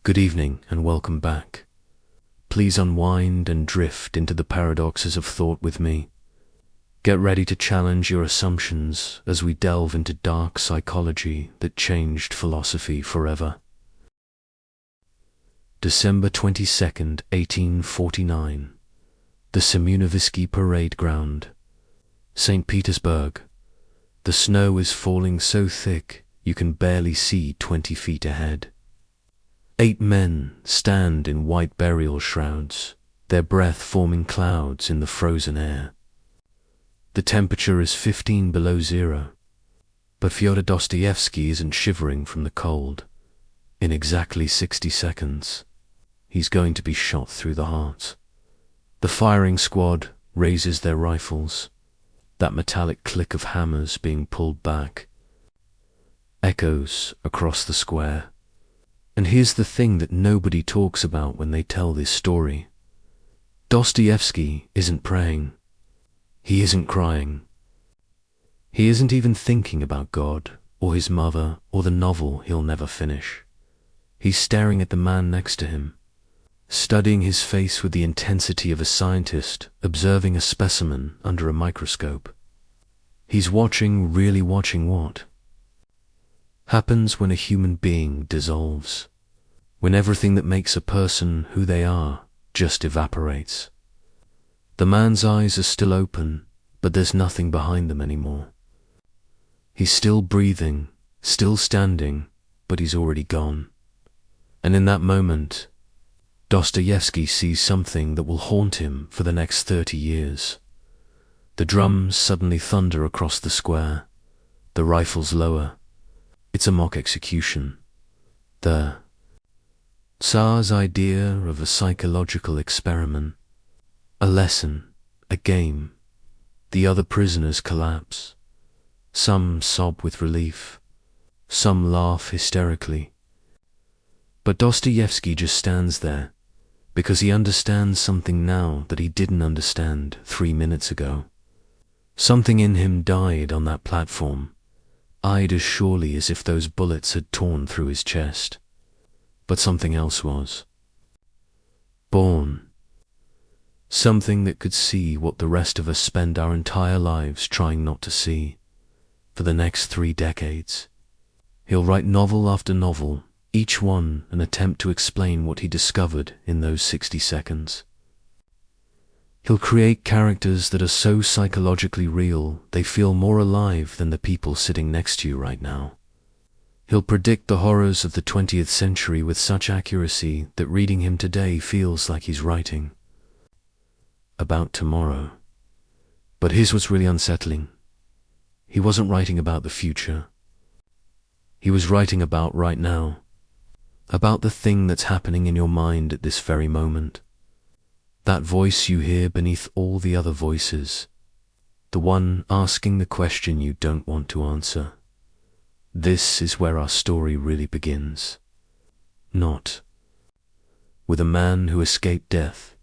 Good evening and welcome back. Please unwind and drift into the paradoxes of thought with me. Get ready to challenge your assumptions as we delve into dark psychology that changed philosophy forever. December 22nd, 1849. The Semyonovsky Parade Ground. St. Petersburg. The snow is falling so thick you can barely see 20 feet ahead. 8 men stand in white burial shrouds, their breath forming clouds in the frozen air. The temperature is 15 below zero, but Fyodor Dostoevsky isn't shivering from the cold. In exactly 60 seconds, he's going to be shot through the heart. The firing squad raises their rifles. That metallic click of hammers being pulled back echoes across the square. And here's the thing that nobody talks about when they tell this story. Dostoevsky isn't praying. He isn't crying. He isn't even thinking about God, or his mother, or the novel he'll never finish. He's staring at the man next to him, studying his face with the intensity of a scientist observing a specimen under a microscope. He's watching, really watching what happens when a human being dissolves, when everything that makes a person who they are just evaporates. The man's eyes are still open, but there's nothing behind them anymore. He's still breathing, still standing, but he's already gone. And in that moment, Dostoevsky sees something that will haunt him for the next 30 years. The drums suddenly thunder across the square. The rifles lower. It's a mock execution. The Tsar's idea of a psychological experiment, a lesson, a game. The other prisoners collapse. Some sob with relief. Some laugh hysterically. But Dostoevsky just stands there, because he understands something now that he didn't understand 3 minutes ago. Something in him died on that platform, eyed as surely as if those bullets had torn through his chest. But something else was born. Something that could see what the rest of us spend our entire lives trying not to see. For the next 3 decades, he'll write novel after novel, each one an attempt to explain what he discovered in those 60 seconds. He'll create characters that are so psychologically real they feel more alive than the people sitting next to you right now. He'll predict the horrors of the 20th century with such accuracy that reading him today feels like he's writing about tomorrow. But here's what's really unsettling. He wasn't writing about the future. He was writing about right now. About the thing that's happening in your mind at this very moment. That voice you hear beneath all the other voices. The one asking the question you don't want to answer. This is where our story really begins. Not with a man who escaped death,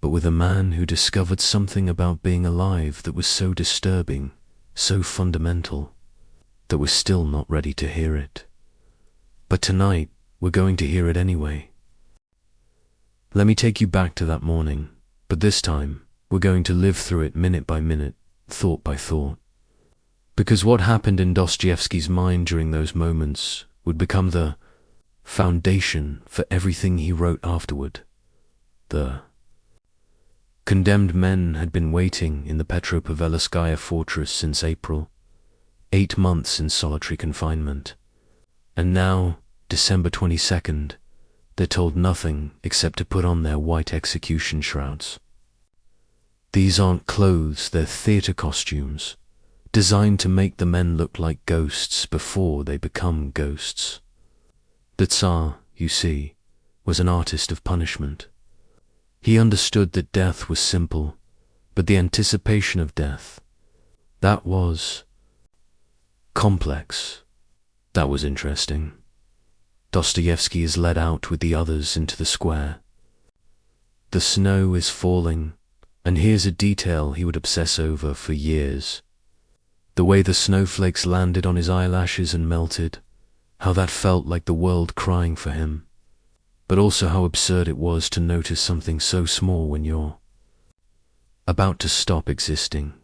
but with a man who discovered something about being alive that was so disturbing, so fundamental, that we're still not ready to hear it. But tonight, we're going to hear it anyway. Let me take you back to that morning, but this time, we're going to live through it minute by minute, thought by thought. Because what happened in Dostoevsky's mind during those moments would become the foundation for everything he wrote afterward. The condemned men had been waiting in the Petropavelskaya fortress since April, 8 months in solitary confinement. And now, December 22nd, they're told nothing except to put on their white execution shrouds. These aren't clothes, they're theater costumes, designed to make the men look like ghosts before they become ghosts. The Tsar, you see, was an artist of punishment. He understood that death was simple, but the anticipation of death, that was complex. That was interesting. Dostoevsky is led out with the others into the square. The snow is falling, and here's a detail he would obsess over for years. The way the snowflakes landed on his eyelashes and melted, how that felt like the world crying for him. but also how absurd it was to notice something so small when you're about to stop existing.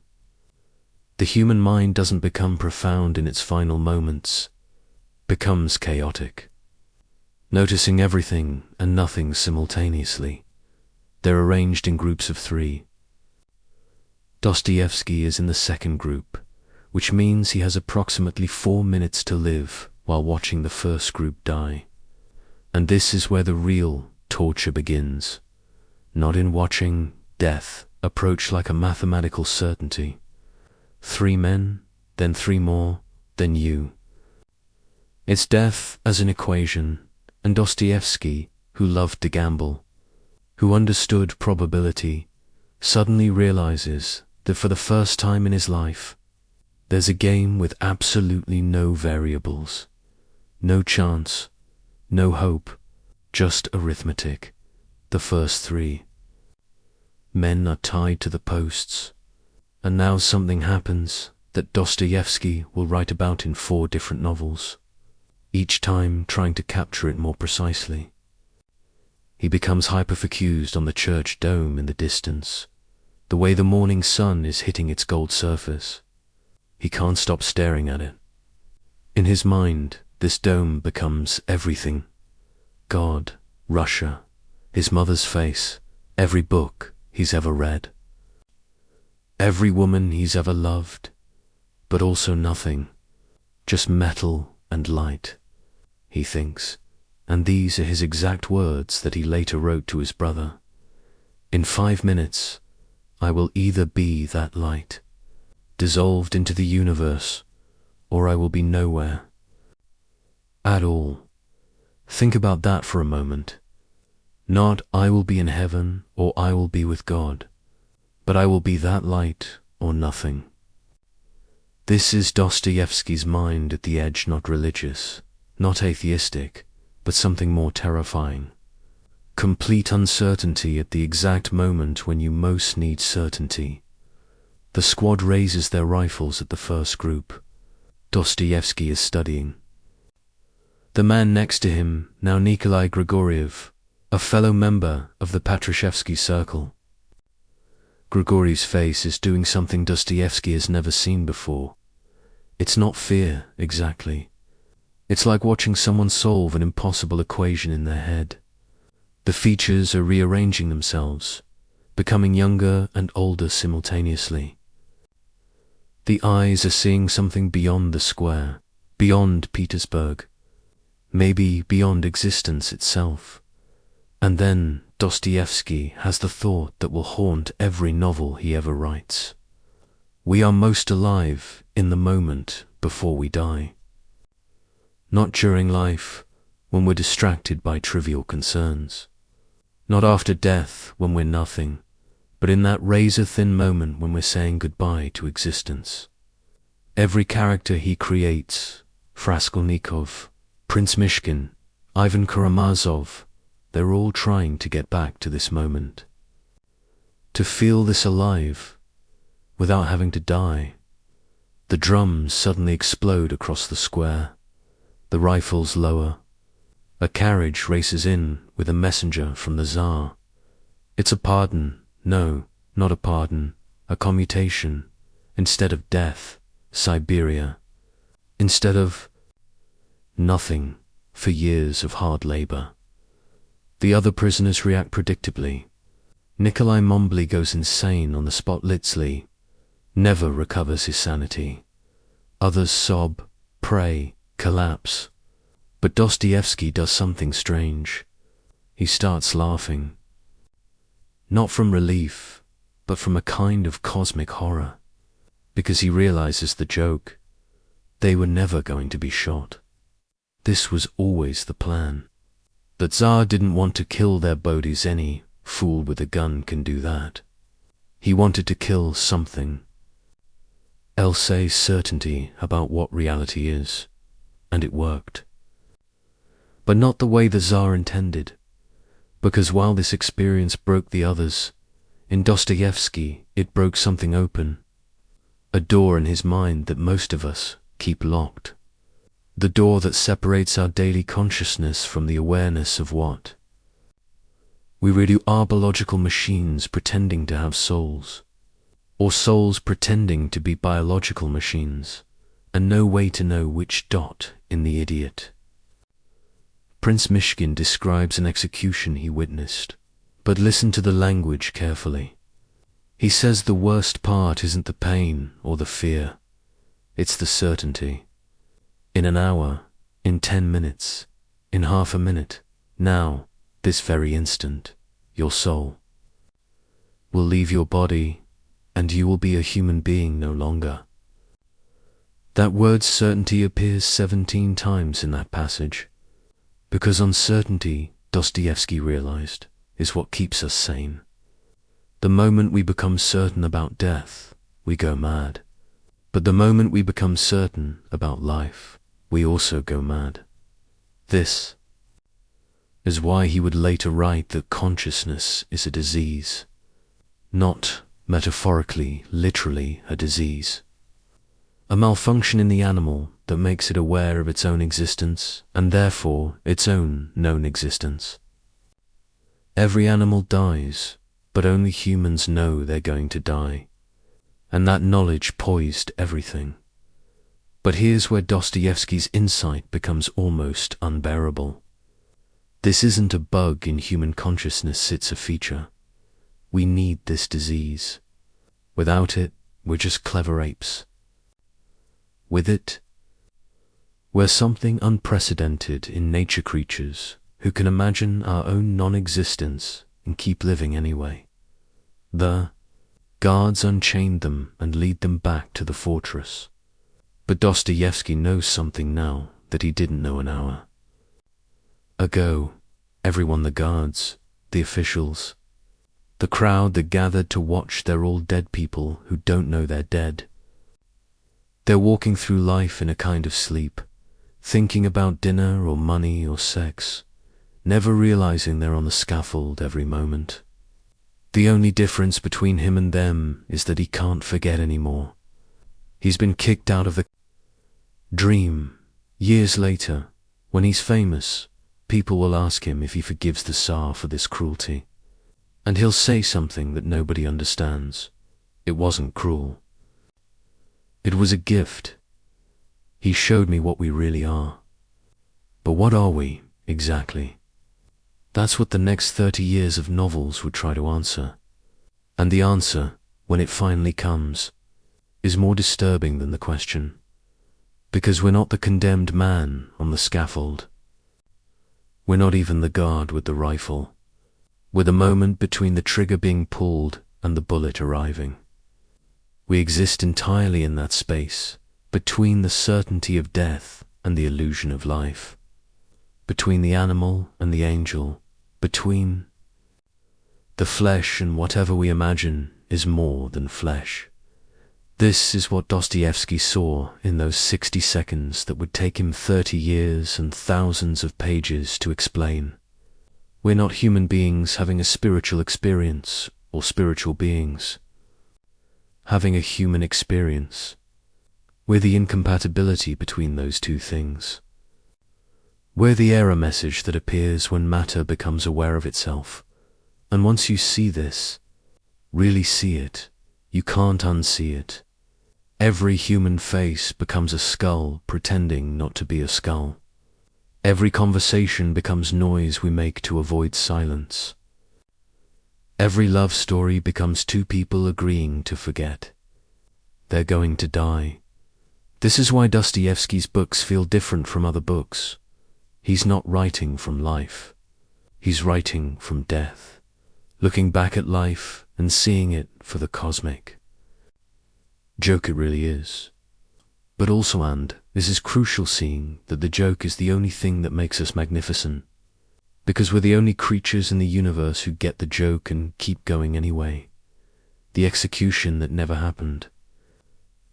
The human mind doesn't become profound in its final moments, becomes chaotic, noticing everything and nothing simultaneously. They're arranged in groups of 3. Dostoevsky is in the second group, which means he has approximately 4 minutes to live while watching the first group die. And this is where the real torture begins, not in watching death approach like a mathematical certainty. 3 men, then 3 more, then you. It's death as an equation, and Dostoevsky, who loved to gamble, who understood probability, suddenly realizes that for the first time in his life, there's a game with absolutely no variables, no chance, no hope, just arithmetic. The first 3 men are tied to the posts, and now something happens that Dostoevsky will write about in 4 different novels, each time trying to capture it more precisely. He becomes hyperfocused on the church dome in the distance, the way the morning sun is hitting its gold surface. He can't stop staring at it. In his mind, this dome becomes everything. God, Russia, his mother's face, every book he's ever read, every woman he's ever loved, but also nothing, just metal and light, he thinks. And these are his exact words that he later wrote to his brother. In 5 minutes, I will either be that light, dissolved into the universe, or I will be nowhere at all. Think about that for a moment. Not I will be in heaven or I will be with God, but I will be that light or nothing. This is Dostoevsky's mind at the edge, not religious, not atheistic, but something more terrifying. Complete uncertainty at the exact moment when you most need certainty. The squad raises their rifles at the first group. Dostoevsky is studying. The man next to him, now Nikolai Grigoriev, a fellow member of the Patrashevsky circle. Grigoriev's face is doing something Dostoevsky has never seen before. It's not fear, exactly. It's like watching someone solve an impossible equation in their head. The features are rearranging themselves, becoming younger and older simultaneously. The eyes are seeing something beyond the square, beyond Petersburg, maybe beyond existence itself. And then Dostoevsky has the thought that will haunt every novel he ever writes. We are most alive in the moment before we die. Not during life, when we're distracted by trivial concerns. Not after death, when we're nothing, but in that razor-thin moment when we're saying goodbye to existence. Every character he creates, Raskolnikov, Prince Mishkin, Ivan Karamazov, they're all trying to get back to this moment. To feel this alive, without having to die. The drums suddenly explode across the square. The rifles lower. A carriage races in with a messenger from the Tsar. It's a pardon. No, not a pardon. A commutation. Instead of death, Siberia. Instead of nothing for years of hard labor. The other prisoners react predictably. Nikolai Mombly goes insane on the spot. Litzly never recovers his sanity. Others sob, pray, collapse. But Dostoevsky does something strange. He starts laughing. Not from relief, but from a kind of cosmic horror. Because he realizes the joke. They were never going to be shot. This was always the plan. The Tsar didn't want to kill their bodies. Any fool with a gun can do that. He wanted to kill something. Elsie's certainty about what reality is. And it worked. But not the way the Tsar intended. Because while this experience broke the others, in Dostoevsky it broke something open. A door in his mind that most of us keep locked. The door that separates our daily consciousness from the awareness of what We really are biological machines pretending to have souls, or souls pretending to be biological machines, and no way to know which dot in the idiot. Prince Mishkin describes an execution he witnessed, but listen to the language carefully. He says the worst part isn't the pain or the fear, it's the certainty. In an hour, in 10 minutes, in half a minute, now, this very instant, your soul will leave your body, and you will be a human being no longer. That word certainty appears 17 times in that passage, because uncertainty, Dostoevsky realized, is what keeps us sane. The moment we become certain about death, we go mad. But the moment we become certain about life, we also go mad. This is why he would later write that consciousness is a disease, not metaphorically, literally a disease. A malfunction in the animal that makes it aware of its own existence and therefore its own known existence. Every animal dies, but only humans know they're going to die, and that knowledge poised everything. But here's where Dostoevsky's insight becomes almost unbearable. This isn't a bug in human consciousness, it's a feature. We need this disease. Without it, we're just clever apes. With it, we're something unprecedented in nature creatures who can imagine our own non-existence and keep living anyway. The guards unchained them and lead them back to the fortress. But Dostoevsky knows something now that he didn't know an hour ago. Everyone, the guards, the officials, the crowd that gathered to watch, they're all dead people who don't know they're dead. They're walking through life in a kind of sleep, thinking about dinner or money or sex, never realizing they're on the scaffold every moment. The only difference between him and them is that he can't forget anymore. He's been kicked out of the dream. Years later, when he's famous, people will ask him if he forgives the Tsar for this cruelty. And he'll say something that nobody understands. It wasn't cruel. It was a gift. He showed me what we really are. But what are we, exactly? That's what the next 30 years of novels would try to answer. And the answer, when it finally comes, is more disturbing than the question. Because we're not the condemned man on the scaffold. We're not even the guard with the rifle. We're the moment between the trigger being pulled and the bullet arriving. We exist entirely in that space, between the certainty of death and the illusion of life, between the animal and the angel, between the flesh and whatever we imagine is more than flesh. This is what Dostoevsky saw in those 60 seconds that would take him 30 years and thousands of pages to explain. We're not human beings having a spiritual experience, or spiritual beings having a human experience. We're the incompatibility between those two things. We're the error message that appears when matter becomes aware of itself. And once you see this, really see it, you can't unsee it. Every human face becomes a skull pretending not to be a skull. Every conversation becomes noise we make to avoid silence. Every love story becomes two people agreeing to forget. They're going to die. This is why Dostoevsky's books feel different from other books. He's not writing from life. He's writing from death, looking back at life and seeing it for the cosmic joke it really is. But also, and this is crucial, seeing that the joke is the only thing that makes us magnificent, because we're the only creatures in the universe who get the joke and keep going anyway. The execution that never happened.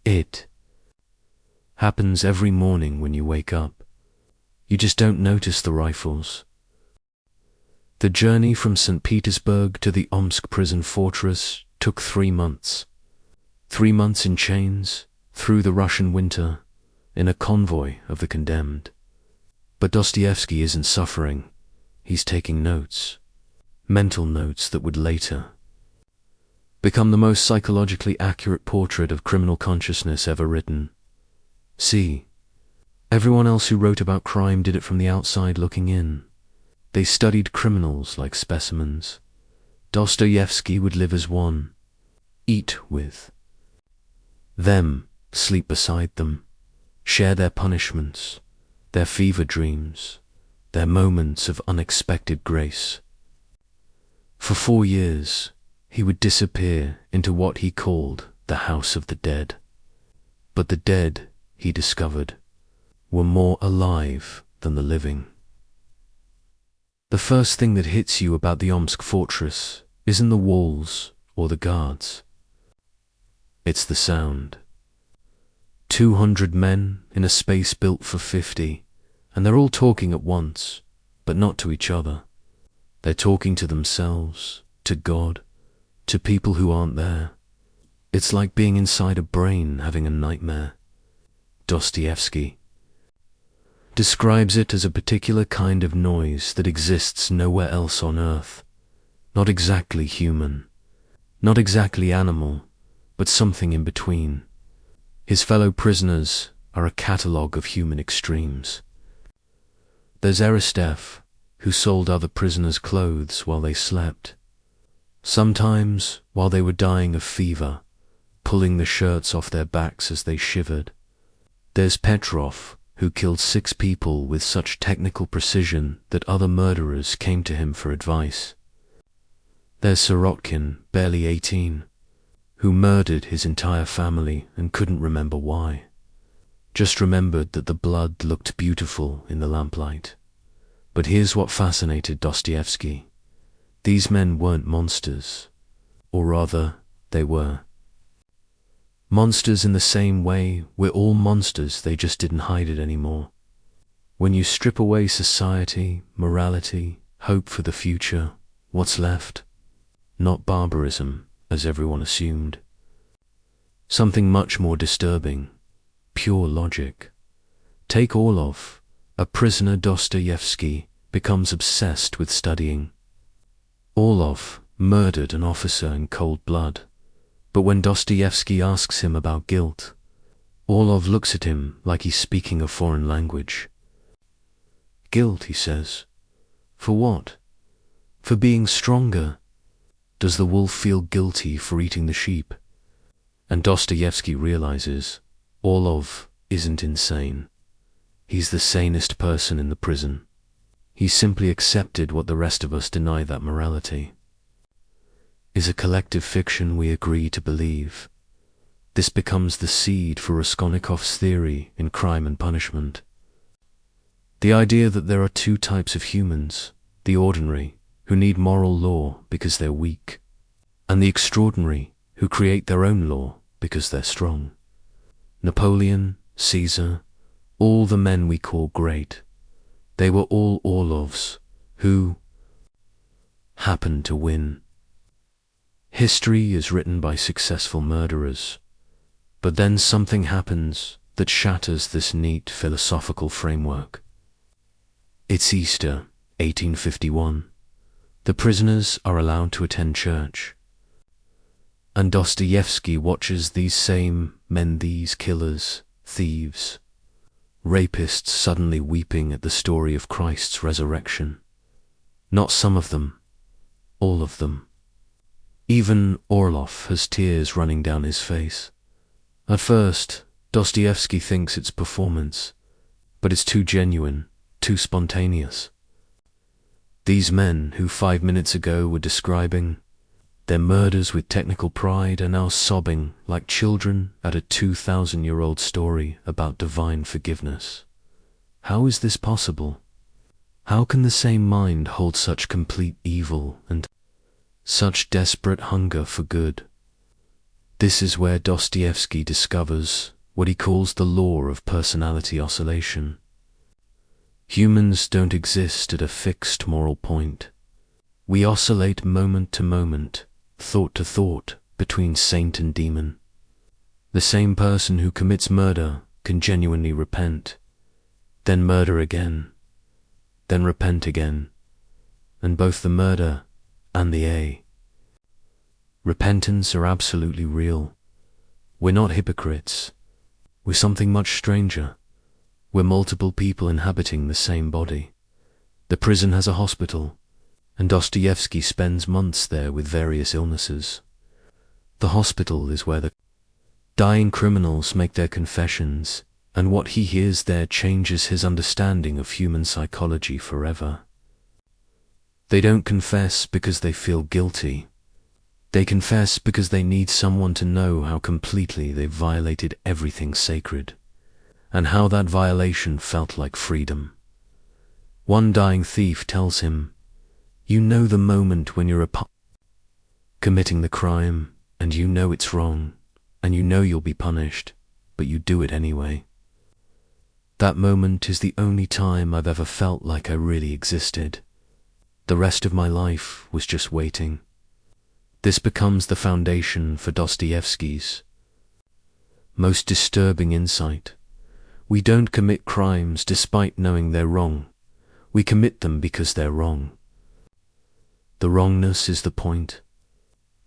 It happens every morning when you wake up. You just don't notice the rifles. The journey from St. Petersburg to the Omsk prison fortress took 3 months. 3 months in chains, through the Russian winter, in a convoy of the condemned. But Dostoevsky isn't suffering. He's taking notes. mental notes that would later become the most psychologically accurate portrait of criminal consciousness ever written. See, everyone else who wrote about crime did it from the outside looking in. They studied criminals like specimens. Dostoevsky would live as one, eat with them, sleep beside them, share their punishments, their fever dreams, their moments of unexpected grace. For 4 years, he would disappear into what he called the House of the Dead. But the dead, he discovered, were more alive than the living. The first thing that hits you about the Omsk fortress isn't the walls or the guards. It's the sound. 200 men in a space built for 50, and they're all talking at once, but not to each other. They're talking to themselves, to God, to people who aren't there. It's like being inside a brain having a nightmare. Dostoevsky describes it as a particular kind of noise that exists nowhere else on earth. Not exactly human, not exactly animal, but something in between. His fellow prisoners are a catalogue of human extremes. There's Aristeph, who sold other prisoners clothes while they slept. Sometimes, while they were dying of fever, pulling the shirts off their backs as they shivered. There's Petrov, who killed 6 people with such technical precision that other murderers came to him for advice. There's Sirotkin, barely 18, who murdered his entire family and couldn't remember why. Just remembered that the blood looked beautiful in the lamplight. But here's what fascinated Dostoevsky. These men weren't monsters, or rather, they were. Monsters in the same way we're all monsters, they just didn't hide it anymore. When you strip away society, morality, hope for the future, what's left? Not barbarism, as everyone assumed. Something much more disturbing, pure logic. Take Orlov, a prisoner Dostoevsky becomes obsessed with studying. Orlov murdered an officer in cold blood. But when Dostoevsky asks him about guilt, Orlov looks at him like he's speaking a foreign language. Guilt, he says. For what? For being stronger. Does the wolf feel guilty for eating the sheep? And Dostoevsky realizes Orlov isn't insane. He's the sanest person in the prison. He's simply accepted what the rest of us deny that morality is a collective fiction we agree to believe. This becomes the seed for Raskolnikov's theory in Crime and Punishment. The idea that there are 2 types of humans, the ordinary, who need moral law because they're weak, and the extraordinary, who create their own law because they're strong. Napoleon, Caesar, all the men we call great, they were all Orlovs, who happened to win. History is written by successful murderers, but then something happens that shatters this neat philosophical framework. It's Easter, 1851. The prisoners are allowed to attend church. And Dostoevsky watches these same men, these killers, thieves, rapists suddenly weeping at the story of Christ's resurrection. Not some of them, all of them. Even Orlov has tears running down his face. At first, Dostoevsky thinks it's performance, but it's too genuine, too spontaneous. These men who 5 minutes ago were describing their murders with technical pride are now sobbing like children at a 2,000-year-old story about divine forgiveness. How is this possible? How can the same mind hold such complete evil and such desperate hunger for good? This is where Dostoevsky discovers what he calls the law of personality oscillation. Humans don't exist at a fixed moral point. We oscillate moment to moment, thought to thought, between saint and demon. The same person who commits murder can genuinely repent, then murder again, then repent again, and both the murder and the A. Repentance are absolutely real. We're not hypocrites. We're something much stranger. We're multiple people inhabiting the same body. The prison has a hospital, and Dostoevsky spends months there with various illnesses. The hospital is where the dying criminals make their confessions, and what he hears there changes his understanding of human psychology forever. They don't confess because they feel guilty. They confess because they need someone to know how completely they've violated everything sacred, and how that violation felt like freedom. One dying thief tells him, "You know the moment when you're committing the crime, and you know it's wrong, and you know you'll be punished, but you do it anyway. That moment is the only time I've ever felt like I really existed. The rest of my life was just waiting." This becomes the foundation for Dostoevsky's most disturbing insight. We don't commit crimes despite knowing they're wrong. We commit them because they're wrong. The wrongness is the point.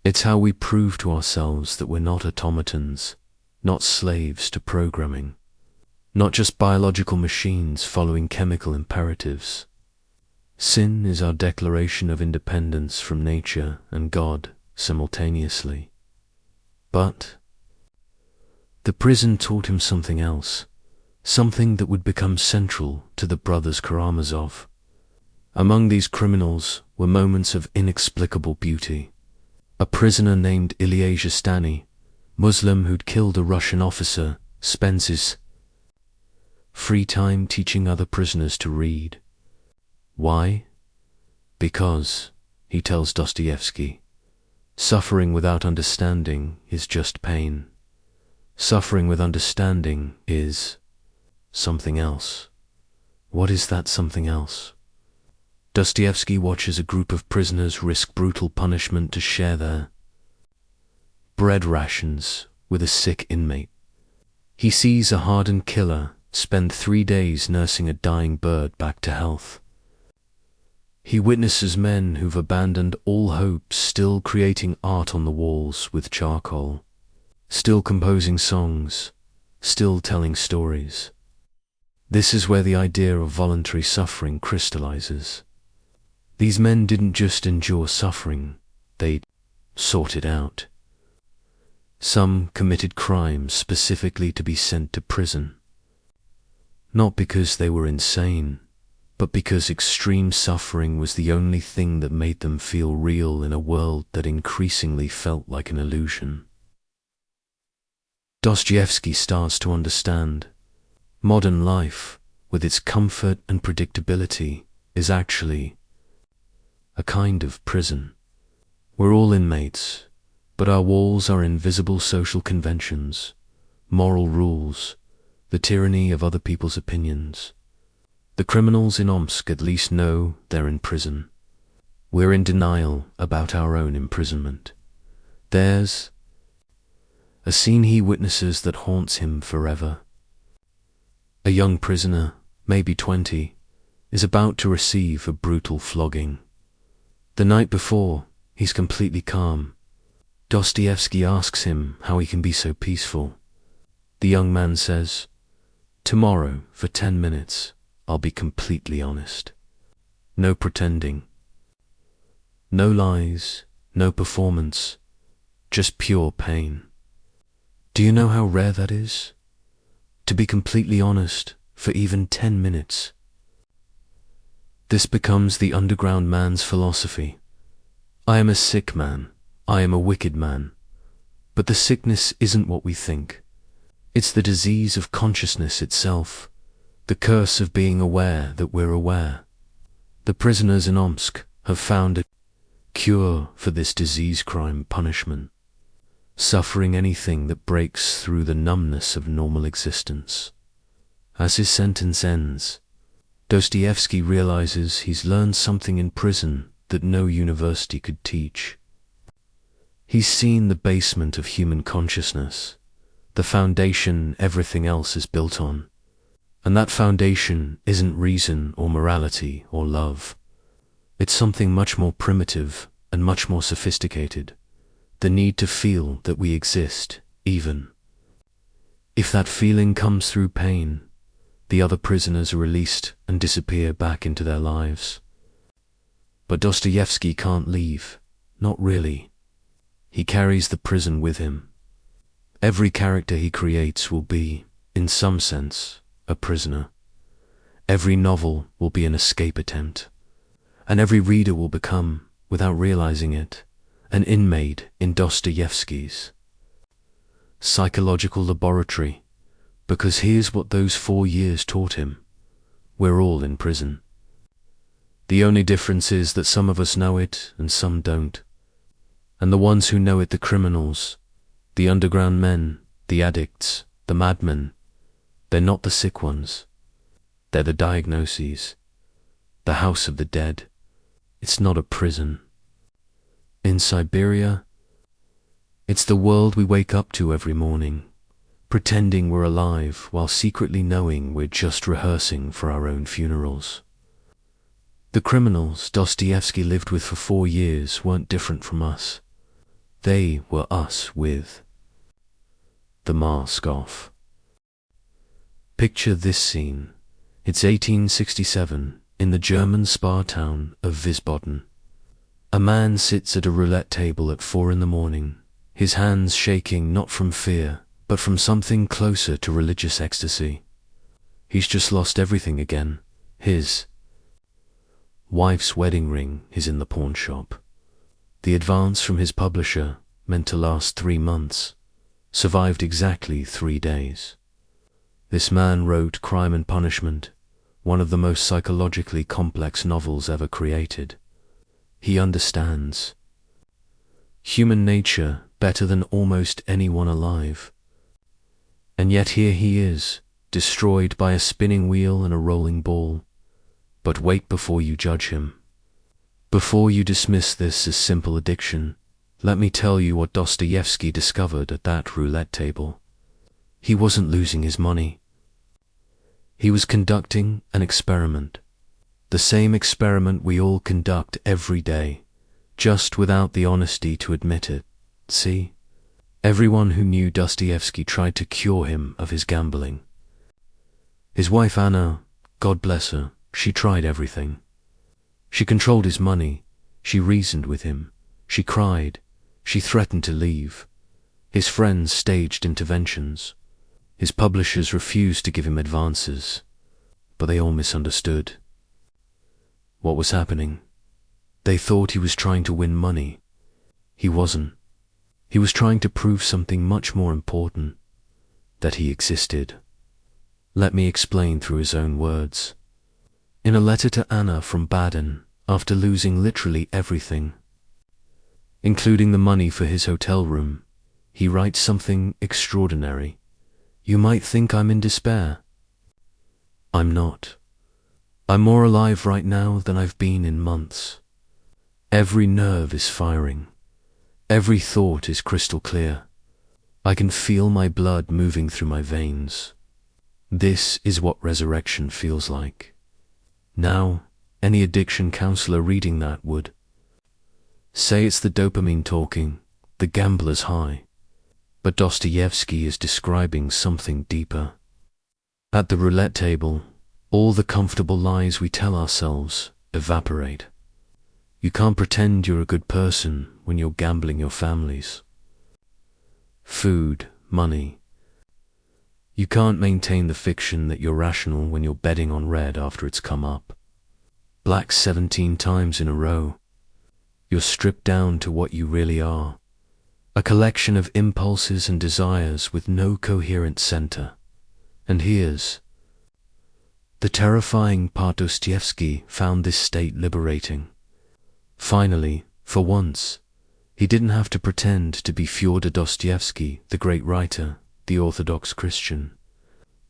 It's how we prove to ourselves that we're not automatons, not slaves to programming, not just biological machines following chemical imperatives. Sin is our declaration of independence from nature and God simultaneously. But the prison taught him something else, something that would become central to the brothers Karamazov. Among these criminals were moments of inexplicable beauty. A prisoner named Ilya Zhestany, Muslim who'd killed a Russian officer, spends his free time teaching other prisoners to read. Why? Because, he tells Dostoevsky, suffering without understanding is just pain. Suffering with understanding is something else. What is that something else? Dostoevsky watches a group of prisoners risk brutal punishment to share their bread rations with a sick inmate. He sees a hardened killer spend 3 days nursing a dying bird back to health. He witnesses men who've abandoned all hope still creating art on the walls with charcoal, still composing songs, still telling stories. This is where the idea of voluntary suffering crystallizes. These men didn't just endure suffering, they sought it out. Some committed crimes specifically to be sent to prison. Not because they were insane, but because extreme suffering was the only thing that made them feel real in a world that increasingly felt like an illusion. Dostoevsky starts to understand. Modern life, with its comfort and predictability, is actually a kind of prison. We're all inmates, but our walls are invisible social conventions, moral rules, the tyranny of other people's opinions. The criminals in Omsk at least know they're in prison. We're in denial about our own imprisonment. There's a scene he witnesses that haunts him forever. A young prisoner, maybe 20, is about to receive a brutal flogging. The night before, he's completely calm. Dostoevsky asks him how he can be so peaceful. The young man says, "Tomorrow, for 10 minutes, I'll be completely honest. No pretending. No lies, no performance, just pure pain." Do you know how rare that is? To be completely honest for even 10 minutes. This becomes the underground man's philosophy. I am a sick man. I am a wicked man. But the sickness isn't what we think. It's the disease of consciousness itself, the curse of being aware that we're aware. The prisoners in Omsk have found a cure for this disease crime punishment, suffering anything that breaks through the numbness of normal existence. As his sentence ends, Dostoevsky realizes he's learned something in prison that no university could teach. He's seen the basement of human consciousness, the foundation everything else is built on. And that foundation isn't reason or morality or love. It's something much more primitive and much more sophisticated. The need to feel that we exist, even if that feeling comes through pain. The other prisoners are released and disappear back into their lives. But Dostoevsky can't leave, not really. He carries the prison with him. Every character he creates will be, in some sense, a prisoner. Every novel will be an escape attempt, and every reader will become, without realizing it, an inmate in Dostoevsky's psychological laboratory, because here's what those 4 years taught him: we're all in prison. The only difference is that some of us know it and some don't. And the ones who know it, the criminals, the underground men, the addicts, the madmen, they're not the sick ones. They're the diagnoses, the house of the dead. It's not a prison. In Siberia, it's the world we wake up to every morning, pretending we're alive while secretly knowing we're just rehearsing for our own funerals. The criminals Dostoevsky lived with for 4 years weren't different from us. They were us with the mask off. Picture this scene. It's 1867 in the German spa town of Wiesbaden. A man sits at a roulette table at 4 a.m, his hands shaking not from fear, but from something closer to religious ecstasy. He's just lost everything again. His wife's wedding ring is in the pawn shop. The advance from his publisher, meant to last 3 months, survived exactly 3 days. This man wrote Crime and Punishment, one of the most psychologically complex novels ever created. He understands human nature better than almost anyone alive. And yet here he is, destroyed by a spinning wheel and a rolling ball. But wait before you judge him. Before you dismiss this as simple addiction, let me tell you what Dostoevsky discovered at that roulette table. He wasn't losing his money. He was conducting an experiment. The same experiment we all conduct every day, just without the honesty to admit it. See? Everyone who knew Dostoevsky tried to cure him of his gambling. His wife Anna, God bless her, she tried everything. She controlled his money, she reasoned with him, she cried, she threatened to leave. His friends staged interventions. His publishers refused to give him advances, but they all misunderstood what was happening. They thought he was trying to win money. He wasn't. He was trying to prove something much more important, that he existed. Let me explain through his own words. In a letter to Anna from Baden, after losing literally everything, including the money for his hotel room, he writes something extraordinary. You might think I'm in despair. I'm not. I'm more alive right now than I've been in months. Every nerve is firing. Every thought is crystal clear. I can feel my blood moving through my veins. This is what resurrection feels like. Now, any addiction counselor reading that would say it's the dopamine talking, the gambler's high. But Dostoevsky is describing something deeper. At the roulette table, all the comfortable lies we tell ourselves evaporate. You can't pretend you're a good person when you're gambling your families. Food, money. You can't maintain the fiction that you're rational when you're betting on red after it's come up. Black 17 times in a row. You're stripped down to what you really are. A collection of impulses and desires with no coherent center. And here's the terrifying part: Dostoevsky found this state liberating. Finally, for once, he didn't have to pretend to be Fyodor Dostoevsky, the great writer, the Orthodox Christian,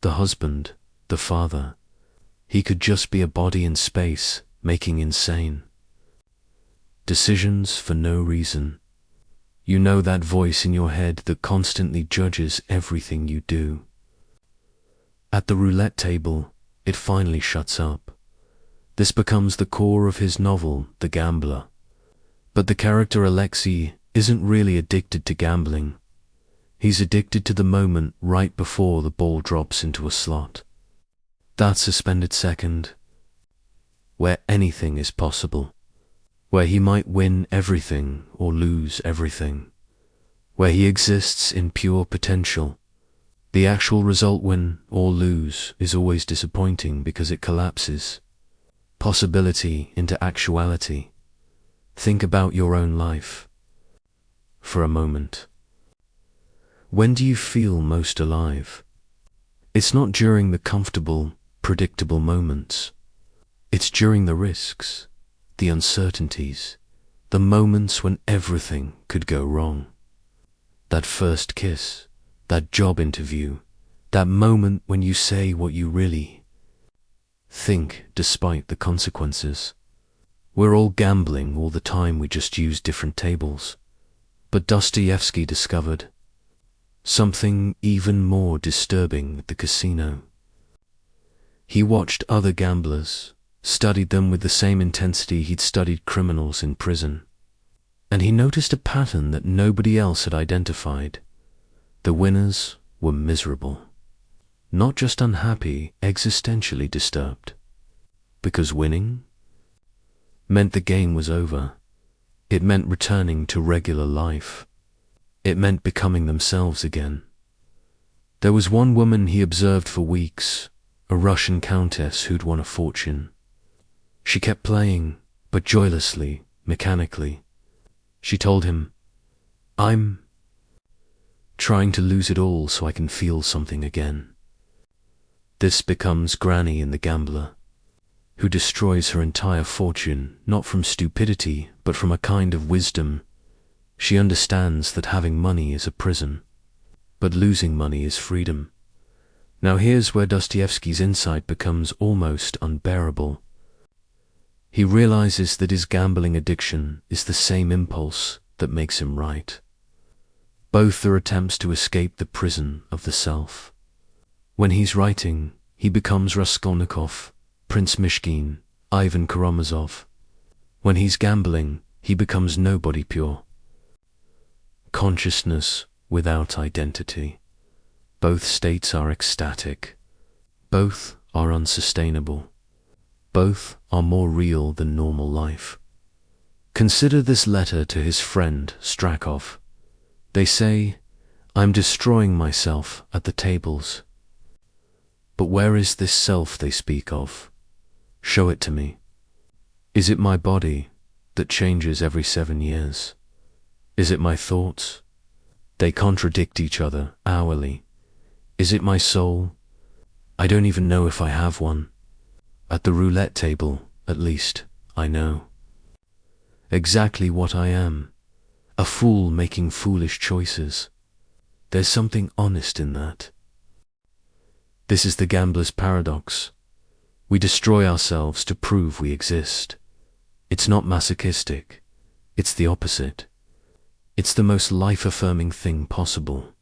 the husband, the father. He could just be a body in space, making insane decisions for no reason. You know that voice in your head that constantly judges everything you do. At the roulette table, it finally shuts up. This becomes the core of his novel, The Gambler. But the character Alexei isn't really addicted to gambling. He's addicted to the moment right before the ball drops into a slot. That suspended second, where anything is possible, where he might win everything or lose everything, where he exists in pure potential. The actual result, win or lose, is always disappointing because it collapses possibility into actuality. Think about your own life for a moment. When do you feel most alive? It's not during the comfortable, predictable moments. It's during the risks, the uncertainties, the moments when everything could go wrong. That first kiss, that job interview, that moment when you say what you really think despite the consequences. We're all gambling all the time, we just use different tables. But Dostoevsky discovered something even more disturbing at the casino. He watched other gamblers, studied them with the same intensity he'd studied criminals in prison, and he noticed a pattern that nobody else had identified. The winners were miserable, not just unhappy, existentially disturbed, because winning meant the game was over. It meant returning to regular life. It meant becoming themselves again. There was one woman he observed for weeks, a Russian countess who'd won a fortune. She kept playing, but joylessly, mechanically. She told him, "I'm trying to lose it all so I can feel something again." This becomes Granny in The Gambler, who destroys her entire fortune, not from stupidity, but from a kind of wisdom. She understands that having money is a prison, but losing money is freedom. Now here's where Dostoevsky's insight becomes almost unbearable. He realizes that his gambling addiction is the same impulse that makes him write. Both are attempts to escape the prison of the self. When he's writing, he becomes Raskolnikov, Prince Mishkin, Ivan Karamazov. When he's gambling, he becomes nobody pure. Consciousness without identity. Both states are ecstatic. Both are unsustainable. Both are more real than normal life. Consider this letter to his friend Strakov. They say, "I'm destroying myself at the tables." But where is this self they speak of? Show it to me. Is it my body that changes every 7 years? Is it my thoughts? They contradict each other hourly. Is it my soul? I don't even know if I have one. At the roulette table, at least, I know exactly what I am. A fool making foolish choices. There's something honest in that. This is the gambler's paradox. We destroy ourselves to prove we exist. It's not masochistic. It's the opposite. It's the most life-affirming thing possible.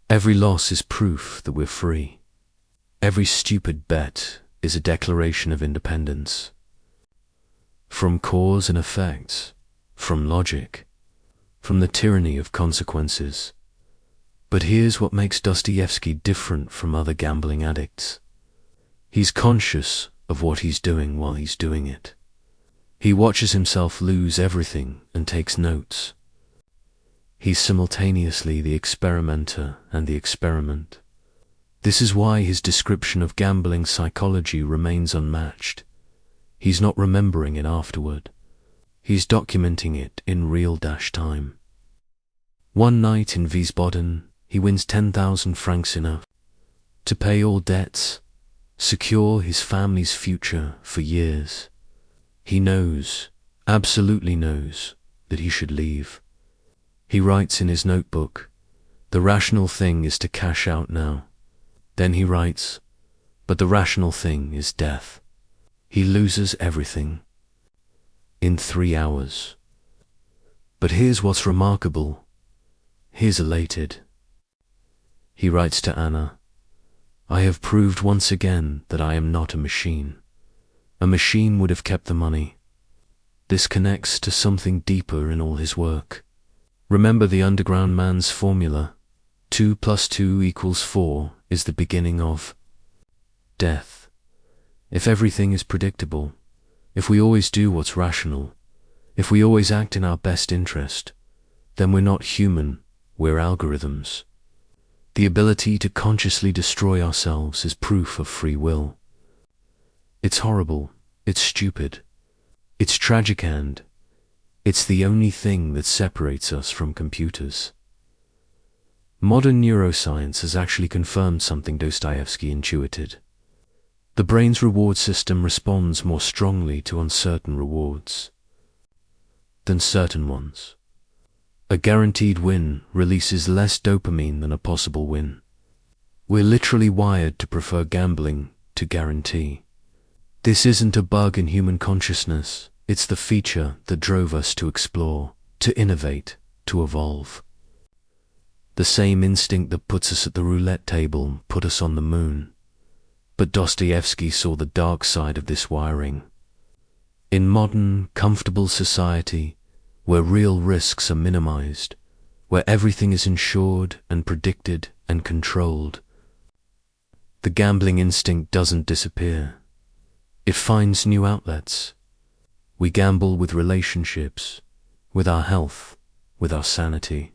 Every loss is proof that we're free. Every stupid bet is a declaration of independence. From cause and effect, from logic, from the tyranny of consequences. But here's what makes Dostoevsky different from other gambling addicts. He's conscious of what he's doing while he's doing it. He watches himself lose everything and takes notes. He's simultaneously the experimenter and the experiment. This is why his description of gambling psychology remains unmatched. He's not remembering it afterward. He's documenting it in real time. One night in Wiesbaden, he wins 10,000 francs enough to pay all debts, secure his family's future for years. He knows, absolutely knows, that he should leave. He writes in his notebook, "The rational thing is to cash out now." Then he writes, "But the rational thing is death." He loses everything in 3 hours. But here's what's remarkable. He's elated. He writes to Anna, "I have proved once again that I am not a machine. A machine would have kept the money. this connects to something deeper in all his work. Remember the underground man's formula: 2 + 2 = 4 is the beginning of death. If everything is predictable, if we always do what's rational, if we always act in our best interest, then we're not human, we're algorithms. The ability to consciously destroy ourselves is proof of free will. It's horrible, it's stupid, it's tragic, and it's the only thing that separates us from computers. Modern neuroscience has actually confirmed something Dostoevsky intuited. The brain's reward system responds more strongly to uncertain rewards than certain ones. A guaranteed win releases less dopamine than a possible win. We're literally wired to prefer gambling to guarantee. This isn't a bug in human consciousness, it's the feature that drove us to explore, to innovate, to evolve. The same instinct that puts us at the roulette table put us on the moon. But Dostoevsky saw the dark side of this wiring. In modern, comfortable society, where real risks are minimized, where everything is insured and predicted and controlled, the gambling instinct doesn't disappear. It finds new outlets. We gamble with relationships, with our health, with our sanity.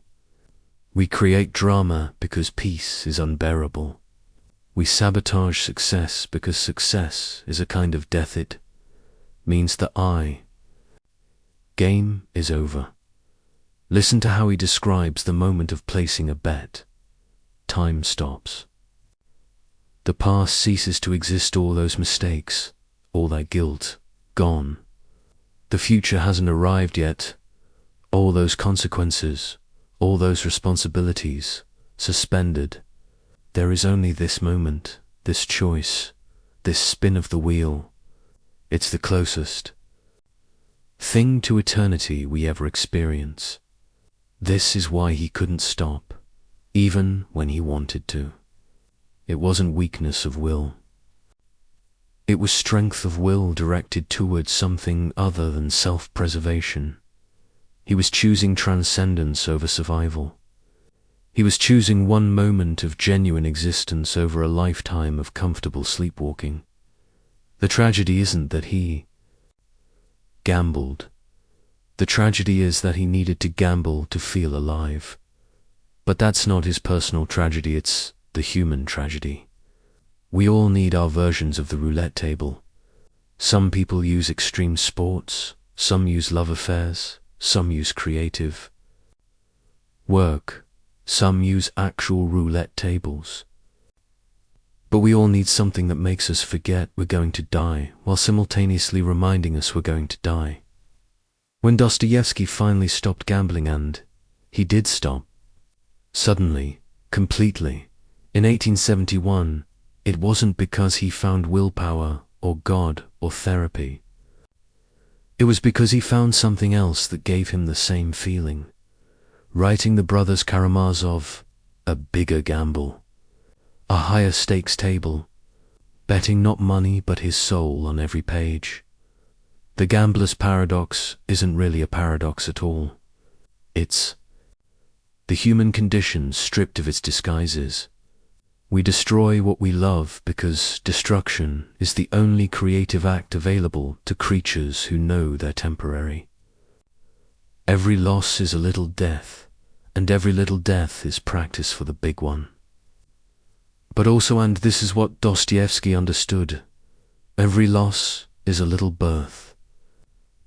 We create drama because peace is unbearable. We sabotage success because success is a kind of death. It means the game is over. Listen to how he describes the moment of placing a bet. Time stops. The past ceases to exist, all those mistakes, all that guilt, gone. The future hasn't arrived yet. All those consequences, all those responsibilities, suspended. There is only this moment, this choice, this spin of the wheel. It's the closest thing to eternity we ever experience. This is why he couldn't stop, even when he wanted to. It wasn't weakness of will. It was strength of will directed towards something other than self-preservation. He was choosing transcendence over survival. He was choosing one moment of genuine existence over a lifetime of comfortable sleepwalking. The tragedy isn't that he gambled. The tragedy is that he needed to gamble to feel alive. But that's not his personal tragedy, it's the human tragedy. We all need our versions of the roulette table. Some people use extreme sports, some use love affairs, some use creative work, some use actual roulette tables. But we all need something that makes us forget we're going to die, while simultaneously reminding us we're going to die. When Dostoevsky finally stopped gambling, and he did stop, suddenly, completely, in 1871, it wasn't because he found willpower or God or therapy. It was because he found something else that gave him the same feeling. Writing the brothers Karamazov, a bigger gamble, a higher stakes table, betting not money but his soul on every page. The gambler's paradox isn't really a paradox at all. It's the human condition stripped of its disguises. We destroy what we love because destruction is the only creative act available to creatures who know they're temporary. Every loss is a little death, and every little death is practice for the big one. But also, and this is what Dostoevsky understood, every loss is a little birth.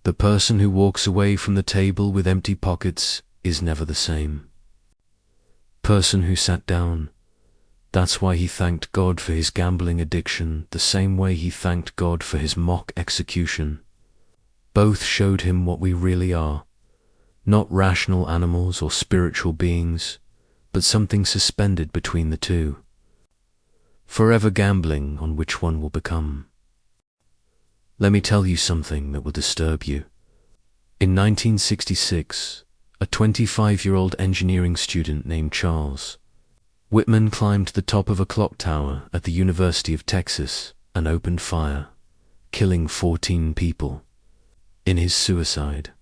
The person who walks away from the table with empty pockets is never the same person who sat down. That's why he thanked God for his gambling addiction, the same way he thanked God for his mock execution. Both showed him what we really are, not rational animals or spiritual beings, but something suspended between the two. Forever gambling on which one will become. Let me tell you something that will disturb you. In 1966, a 25-year-old engineering student named Charles Whitman climbed the top of a clock tower at the University of Texas and opened fire, killing 14 people. in his suicide.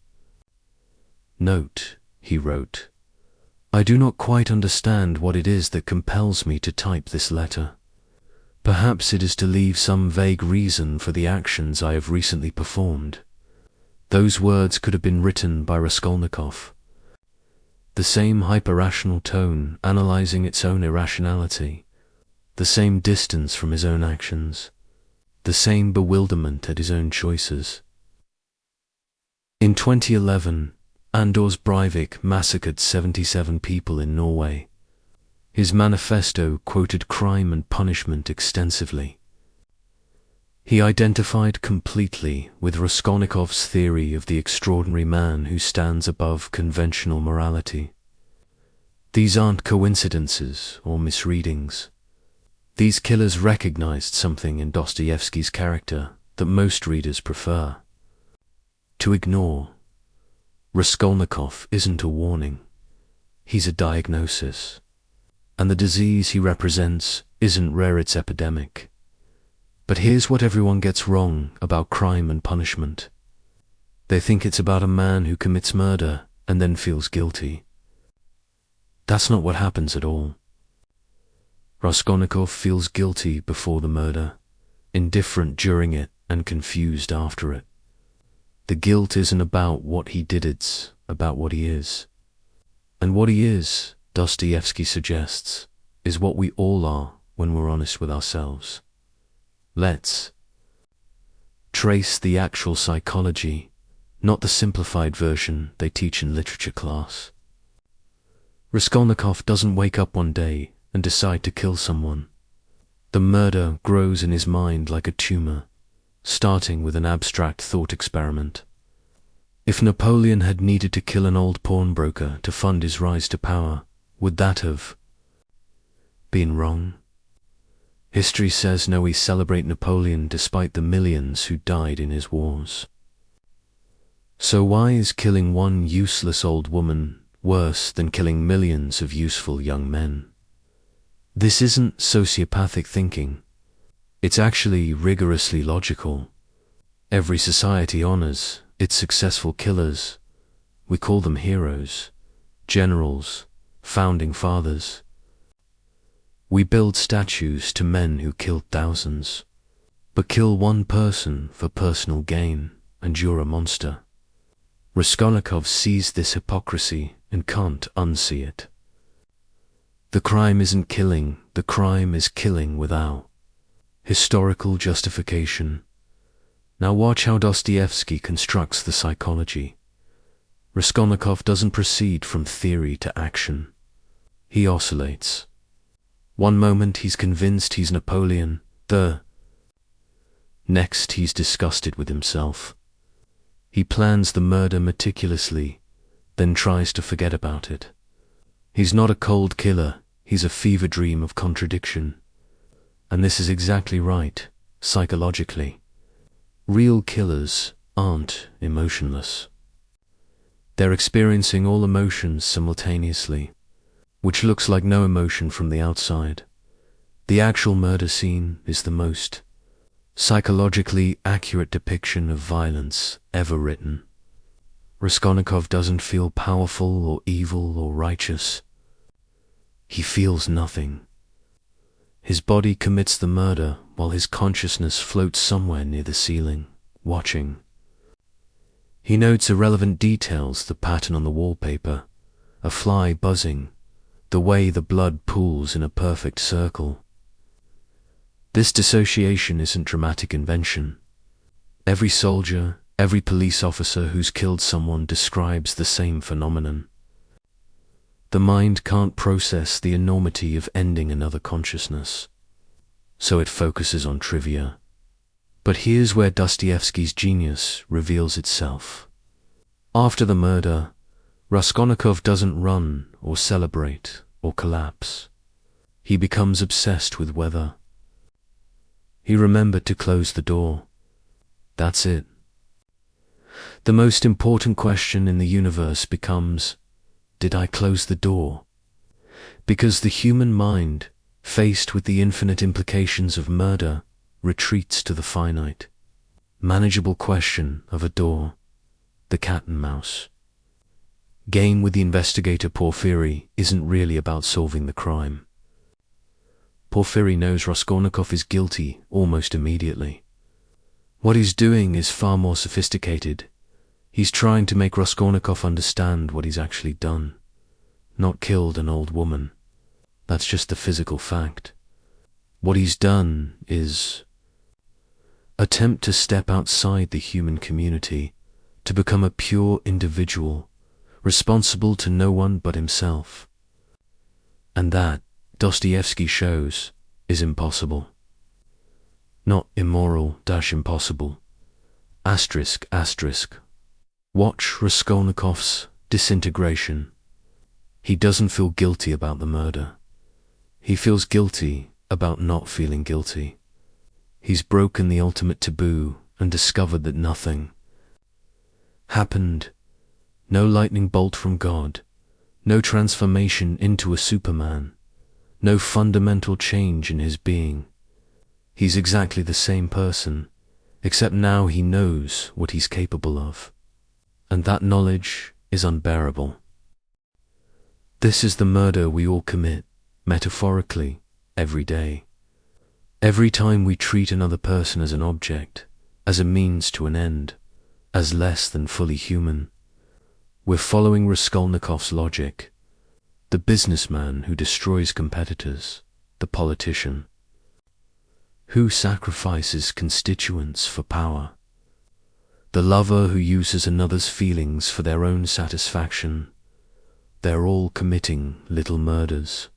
"Note," he wrote, "I do not quite understand what it is that compels me to type this letter. Perhaps it is to leave some vague reason for the actions I have recently performed." Those words could have been written by Raskolnikov. The same hyper-rational tone analyzing its own irrationality, the same distance from his own actions, the same bewilderment at his own choices. In 2011, Anders Breivik massacred 77 people in Norway. His manifesto quoted crime and punishment extensively. He identified completely with Raskolnikov's theory of the extraordinary man who stands above conventional morality. These aren't coincidences or misreadings. These killers recognized something in Dostoevsky's character that most readers prefer to ignore. Raskolnikov isn't a warning. He's a diagnosis. And the disease he represents isn't rare, it's epidemic. But here's what everyone gets wrong about crime and punishment. They think it's about a man who commits murder and then feels guilty. That's not what happens at all. Raskolnikov feels guilty before the murder, indifferent during it, and confused after it. The guilt isn't about what he did, it's about what he is. And what he is, Dostoevsky suggests, is what we all are when we're honest with ourselves. Let's trace the actual psychology, not the simplified version they teach in literature class. Raskolnikov doesn't wake up one day and decide to kill someone. The murder grows in his mind like a tumor, starting with an abstract thought experiment. If Napoleon had needed to kill an old pawnbroker to fund his rise to power, would that have been wrong? History says no, we celebrate Napoleon despite the millions who died in his wars. So why is killing one useless old woman worse than killing millions of useful young men? This isn't sociopathic thinking. It's actually rigorously logical. Every society honors its successful killers. We call them heroes, generals, founding fathers. We build statues to men who killed thousands. But kill one person for personal gain, and you're a monster. Raskolnikov sees this hypocrisy and can't unsee it. The crime isn't killing, the crime is killing without historical justification. Now watch how Dostoevsky constructs the psychology. Raskolnikov doesn't proceed from theory to action. He oscillates. One moment he's convinced he's Napoleon, the next he's disgusted with himself. He plans the murder meticulously, then tries to forget about it. He's not a cold killer, he's a fever dream of contradiction. And this is exactly right, psychologically. Real killers aren't emotionless. They're experiencing all emotions simultaneously, which looks like no emotion from the outside. The actual murder scene is the most psychologically accurate depiction of violence ever written. Raskolnikov doesn't feel powerful or evil or righteous. He feels nothing. His body commits the murder while his consciousness floats somewhere near the ceiling, watching. He notes irrelevant details, the pattern on the wallpaper, a fly buzzing, the way the blood pools in a perfect circle. This dissociation isn't dramatic invention. Every soldier, every police officer who's killed someone describes the same phenomenon. The mind can't process the enormity of ending another consciousness, so it focuses on trivia. But here's where Dostoevsky's genius reveals itself. After the murder, Raskolnikov doesn't run or celebrate or collapse. He becomes obsessed with weather. He remembered to close the door. That's it. The most important question in the universe becomes, did I close the door? Because the human mind, faced with the infinite implications of murder, retreats to the finite, manageable question of a door. the cat and mouse game with the investigator Porfiry isn't really about solving the crime. Porfiry knows Raskolnikov is guilty almost immediately. What he's doing is far more sophisticated. He's trying to make Raskolnikov understand what he's actually done. Not killed an old woman. That's just the physical fact. What he's done is attempt to step outside the human community, to become a pure individual, responsible to no one but himself. And that, Dostoevsky shows, is impossible. Not immoral-impossible. Asterisk, asterisk. Watch Raskolnikov's disintegration. He doesn't feel guilty about the murder. He feels guilty about not feeling guilty. He's broken the ultimate taboo and discovered that nothing happened. No lightning bolt from God, no transformation into a Superman, no fundamental change in his being. He's exactly the same person, except now he knows what he's capable of. And that knowledge is unbearable. This is the murder we all commit, metaphorically, every day. Every time we treat another person as an object, as a means to an end, as less than fully human, we're following Raskolnikov's logic, the businessman who destroys competitors, the politician, who sacrifices constituents for power, the lover who uses another's feelings for their own satisfaction. They're all committing little murders,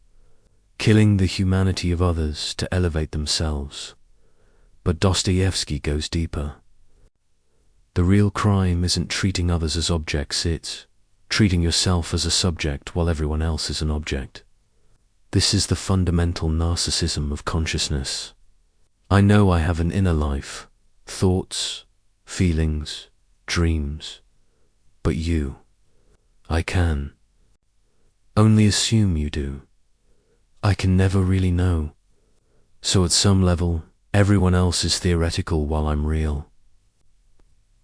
killing the humanity of others to elevate themselves. But Dostoevsky goes deeper. The real crime isn't treating others as objects, it's treating yourself as a subject while everyone else is an object. This is the fundamental narcissism of consciousness. I know I have an inner life, thoughts, feelings, dreams, but you, I can only assume you do. I can never really know. So at some level, everyone else is theoretical while I'm real.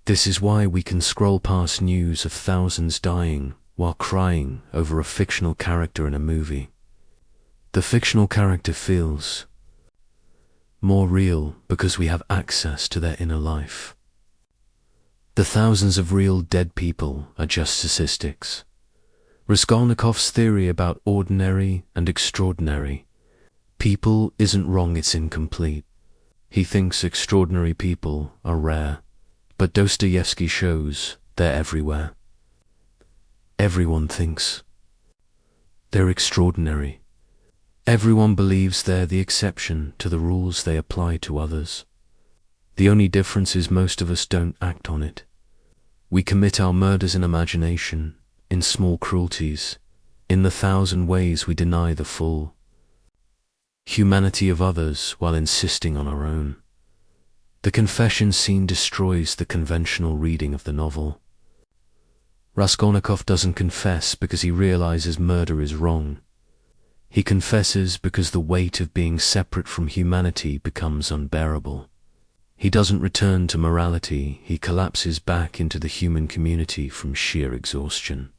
This is why we can scroll past news of thousands dying while crying over a fictional character in a movie. The fictional character feels more real because we have access to their inner life. The thousands of real dead people are just statistics. Raskolnikov's theory about ordinary and extraordinary people isn't wrong, it's incomplete. He thinks extraordinary people are rare, but Dostoevsky shows they're everywhere. Everyone thinks they're extraordinary. Everyone believes they're the exception to the rules they apply to others. The only difference is most of us don't act on it. We commit our murders in imagination, in small cruelties, in the thousand ways we deny the full humanity of others while insisting on our own. The confession scene destroys the conventional reading of the novel. Raskolnikov doesn't confess because he realizes murder is wrong. He confesses because the weight of being separate from humanity becomes unbearable. He doesn't return to morality, he collapses back into the human community from sheer exhaustion.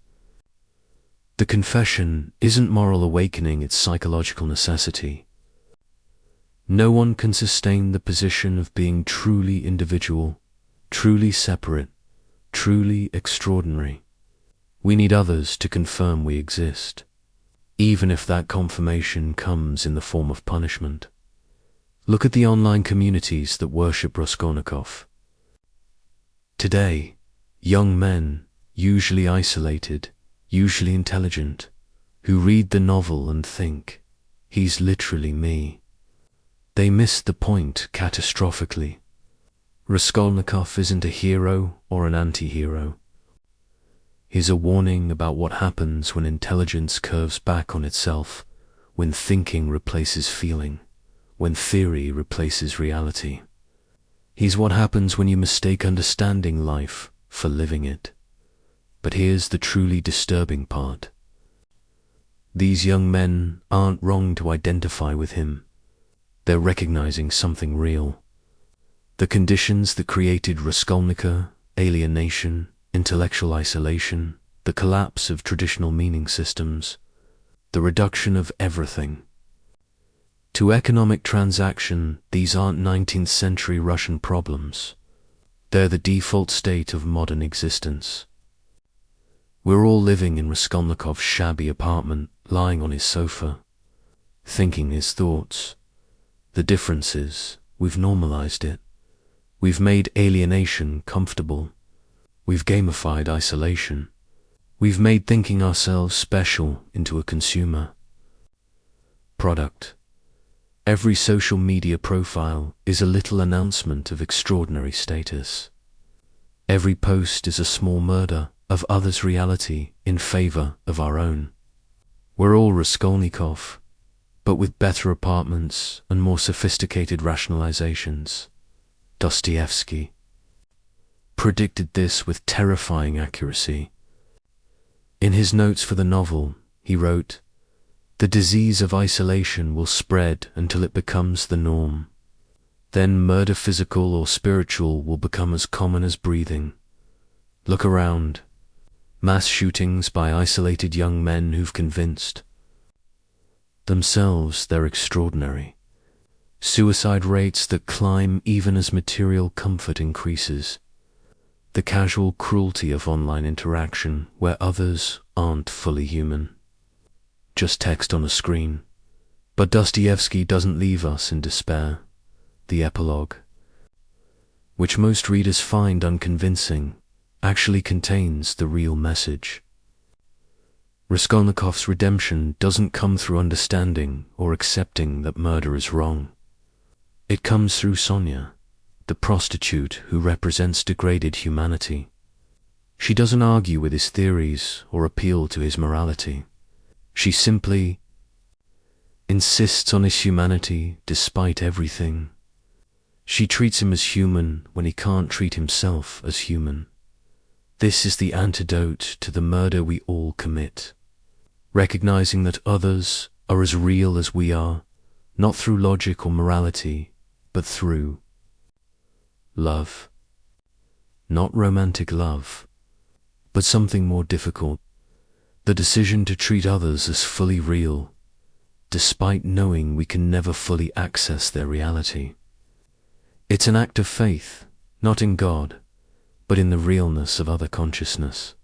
The confession isn't moral awakening, it's psychological necessity. No one can sustain the position of being truly individual, truly separate, truly extraordinary. We need others to confirm we exist, even if that confirmation comes in the form of punishment. Look at the online communities that worship Raskolnikov. Today, young men, usually isolated, usually intelligent, who read the novel and think, he's literally me. They missed the point catastrophically. Raskolnikov isn't a hero or an anti-hero. He's a warning about what happens when intelligence curves back on itself, when thinking replaces feeling, when theory replaces reality. He's what happens when you mistake understanding life for living it. But here's the truly disturbing part. These young men aren't wrong to identify with him. They're recognizing something real. The conditions that created Raskolnikov, alienation, intellectual isolation, the collapse of traditional meaning systems, the reduction of everything to economic transaction. These aren't 19th century Russian problems. They're the default state of modern existence. We're all living in Raskolnikov's shabby apartment, lying on his sofa, thinking his thoughts. The difference is, we've normalized it. We've made alienation comfortable. We've gamified isolation. We've made thinking ourselves special into a consumer product. Every social media profile is a little announcement of extraordinary status. Every post is a small murder of others' reality in favor of our own. We're all Raskolnikov, but with better apartments and more sophisticated rationalizations. Dostoevsky predicted this with terrifying accuracy. In his notes for the novel, he wrote, "The disease of isolation will spread until it becomes the norm. Then murder, physical or spiritual, will become as common as breathing. Look around. Mass shootings by isolated young men who've convinced themselves they're extraordinary. Suicide rates that climb even as material comfort increases. The casual cruelty of online interaction where others aren't fully human. Just text on a screen." But Dostoevsky doesn't leave us in despair. The Epilogue, which most readers find unconvincing, actually contains the real message. Raskolnikov's redemption doesn't come through understanding or accepting that murder is wrong. It comes through Sonia, the prostitute who represents degraded humanity. She doesn't argue with his theories or appeal to his morality. She simply insists on his humanity despite everything. She treats him as human when he can't treat himself as human. This is the antidote to the murder we all commit. Recognizing that others are as real as we are, not through logic or morality, but through love. Not romantic love, but something more difficult. The decision to treat others as fully real, despite knowing we can never fully access their reality. It's an act of faith, not in God, but in the realness of other consciousness.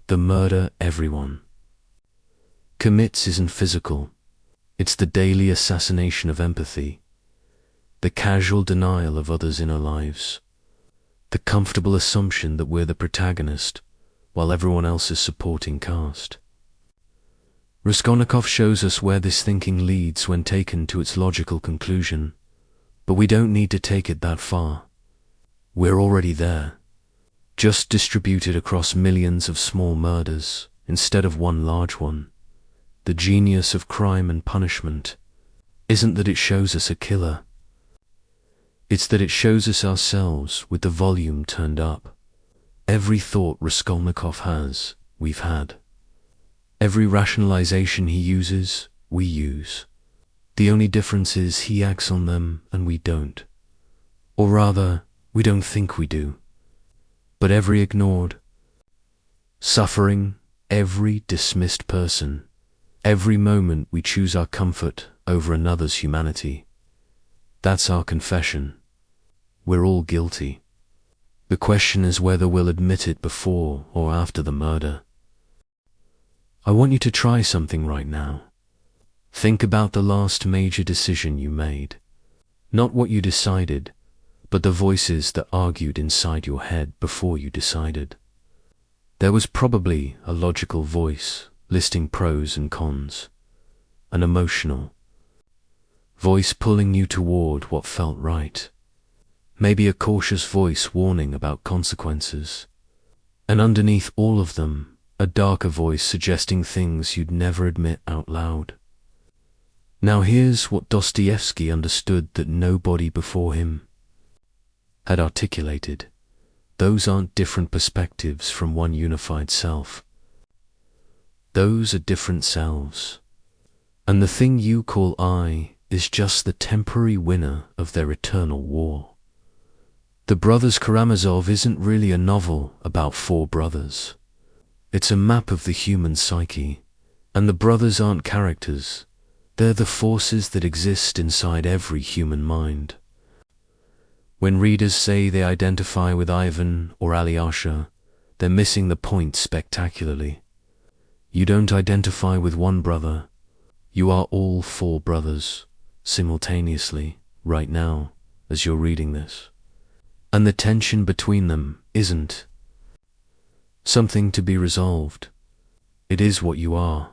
The murder everyone commits isn't physical. It's the daily assassination of empathy, the casual denial of others' inner lives, the comfortable assumption that we're the protagonist while everyone else is supporting cast. Raskolnikov shows us where this thinking leads when taken to its logical conclusion, but we don't need to take it that far. We're already there, just distributed across millions of small murders instead of one large one. The genius of crime and punishment isn't that it shows us a killer. It's that it shows us ourselves with the volume turned up. Every thought Raskolnikov has, we've had. Every rationalization he uses, we use. The only difference is he acts on them and we don't. Or rather, we don't think we do. But every ignored suffering, every dismissed person, every moment we choose our comfort over another's humanity, that's our confession. We're all guilty. The question is whether we'll admit it before or after the murder. I want you to try something right now. Think about the last major decision you made. Not what you decided, but the voices that argued inside your head before you decided. There was probably a logical voice listing pros and cons, an emotional voice pulling you toward what felt right, maybe a cautious voice warning about consequences, and underneath all of them, a darker voice suggesting things you'd never admit out loud. Now here's what Dostoevsky understood that nobody before him had articulated. Those aren't different perspectives from one unified self. Those are different selves. And the thing you call I is just the temporary winner of their eternal war. The Brothers Karamazov isn't really a novel about four brothers. It's a map of the human psyche, and the brothers aren't characters. They're the forces that exist inside every human mind. When readers say they identify with Ivan or Alyosha, they're missing the point spectacularly. You don't identify with one brother. You are all four brothers, simultaneously, right now, as you're reading this. And the tension between them isn't something to be resolved. It is what you are.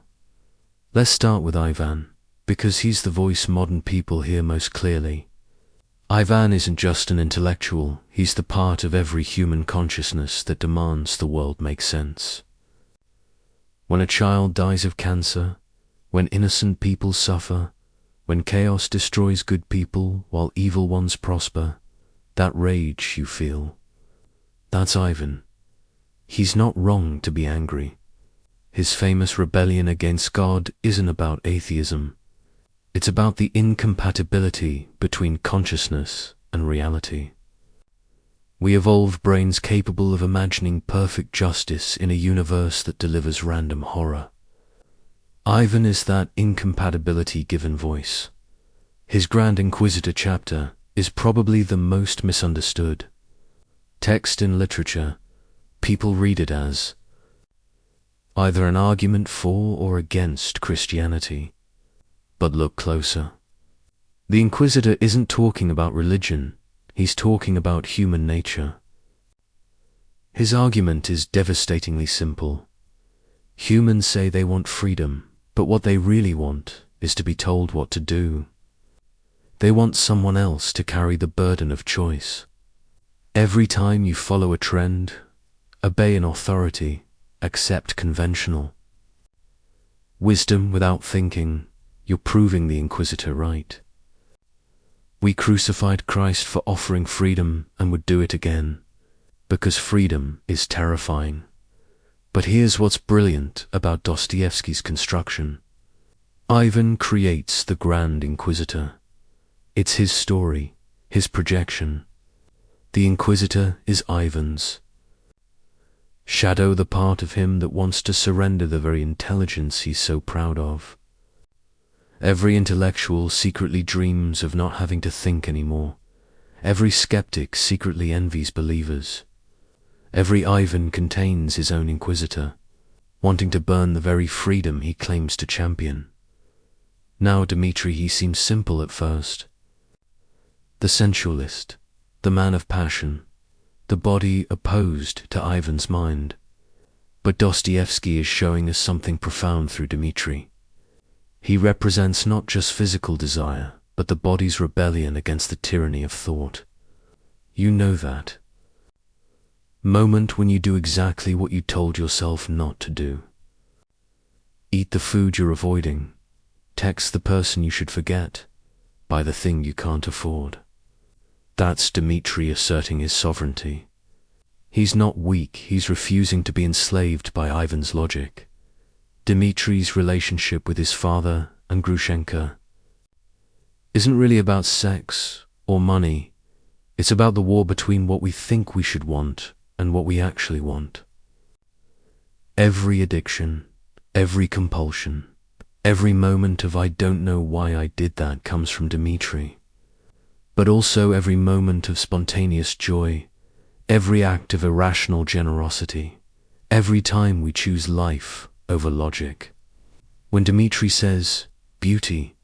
Let's start with Ivan, because he's the voice modern people hear most clearly. Ivan isn't just an intellectual, he's the part of every human consciousness that demands the world make sense. When a child dies of cancer, when innocent people suffer, when chaos destroys good people while evil ones prosper, that rage you feel, that's Ivan. He's not wrong to be angry. His famous rebellion against God isn't about atheism. It's about the incompatibility between consciousness and reality. We evolved brains capable of imagining perfect justice in a universe that delivers random horror. Ivan is that incompatibility given voice. His Grand Inquisitor chapter is probably the most misunderstood text in literature. People read it as either an argument for or against Christianity. But look closer. The Inquisitor isn't talking about religion, he's talking about human nature. His argument is devastatingly simple. Humans say they want freedom, but what they really want is to be told what to do. They want someone else to carry the burden of choice. Every time you follow a trend, obey an authority, accept conventional wisdom without thinking, you're proving the Inquisitor right. We crucified Christ for offering freedom and would do it again, because freedom is terrifying. But here's what's brilliant about Dostoevsky's construction. Ivan creates the Grand Inquisitor. It's his story, his projection. The Inquisitor is Ivan's shadow, the part of him that wants to surrender the very intelligence he's so proud of. Every intellectual secretly dreams of not having to think anymore. Every skeptic secretly envies believers. Every Ivan contains his own Inquisitor, wanting to burn the very freedom he claims to champion. Now Dmitri, he seems simple at first. The sensualist, the man of passion, the body opposed to Ivan's mind. But Dostoevsky is showing us something profound through Dmitri. He represents not just physical desire, but the body's rebellion against the tyranny of thought. You know that moment when you do exactly what you told yourself not to do. Eat the food you're avoiding, text the person you should forget, buy the thing you can't afford. That's Dmitri asserting his sovereignty. He's not weak, he's refusing to be enslaved by Ivan's logic. Dmitri's relationship with his father and Grushenka isn't really about sex or money. It's about the war between what we think we should want and what we actually want. Every addiction, every compulsion, every moment of I don't know why I did that comes from Dmitri. But also every moment of spontaneous joy, every act of irrational generosity, every time we choose life over logic. When Dmitri says, beauty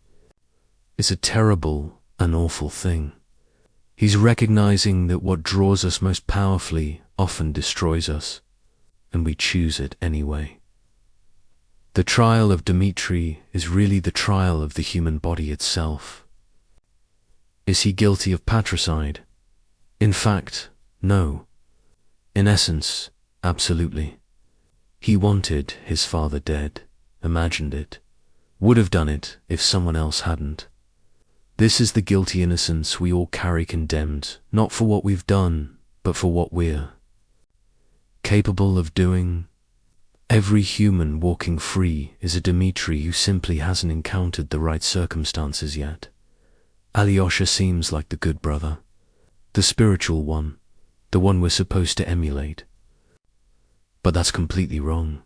is a terrible and awful thing, he's recognizing that what draws us most powerfully often destroys us, and we choose it anyway. The trial of Dmitri is really the trial of the human body itself. Is he guilty of patricide? In fact, no. In essence, absolutely. He wanted his father dead, imagined it, would have done it if someone else hadn't. This is the guilty innocence we all carry condemned, not for what we've done, but for what we're capable of doing. Every human walking free is a Dmitri who simply hasn't encountered the right circumstances yet. Alyosha seems like the good brother, the spiritual one, the one we're supposed to emulate. But that's completely wrong.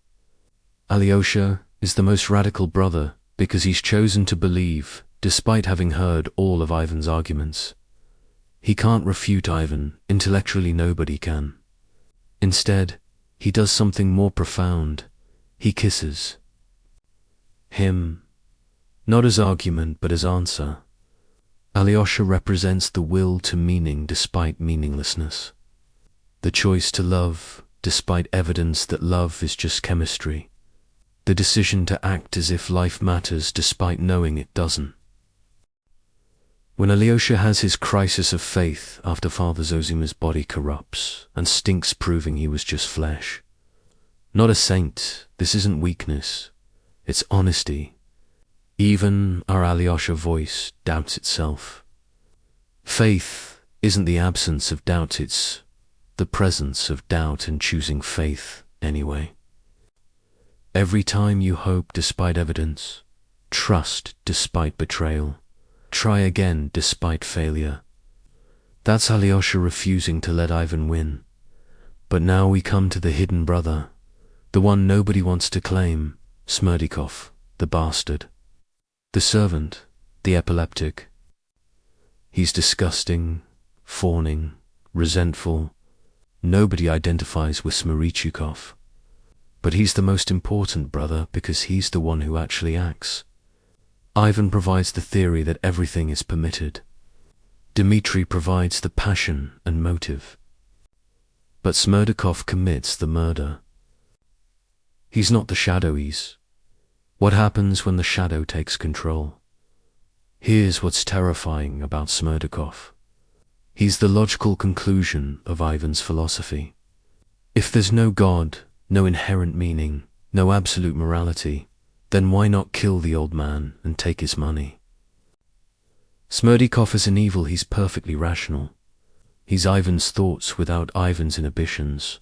Alyosha is the most radical brother because he's chosen to believe, despite having heard all of Ivan's arguments. He can't refute Ivan, intellectually nobody can. Instead, he does something more profound. He kisses him, not as argument but as answer. Alyosha represents the will to meaning despite meaninglessness, the choice to love despite evidence that love is just chemistry, the decision to act as if life matters despite knowing it doesn't. When Alyosha has his crisis of faith after Father Zozima's body corrupts and stinks, proving he was just flesh, not a saint, this isn't weakness, it's honesty. Even our Alyosha voice doubts itself. Faith isn't the absence of doubt, it's the presence of doubt and choosing faith anyway. Every time you hope despite evidence, trust despite betrayal, try again despite failure. That's Alyosha refusing to let Ivan win. But now we come to the hidden brother, the one nobody wants to claim, Smerdikov, the bastard. The servant, the epileptic. He's disgusting, fawning, resentful. Nobody identifies with Smerichikov. But he's the most important brother because he's the one who actually acts. Ivan provides the theory that everything is permitted. Dmitri provides the passion and motive. But Smerdikov commits the murder. He's not the shadow, he's what happens when the shadow takes control. Here's what's terrifying about Smerdikov. He's the logical conclusion of Ivan's philosophy. If there's no God, no inherent meaning, no absolute morality, then why not kill the old man and take his money? Smerdikov is an evil, he's perfectly rational. He's Ivan's thoughts without Ivan's inhibitions.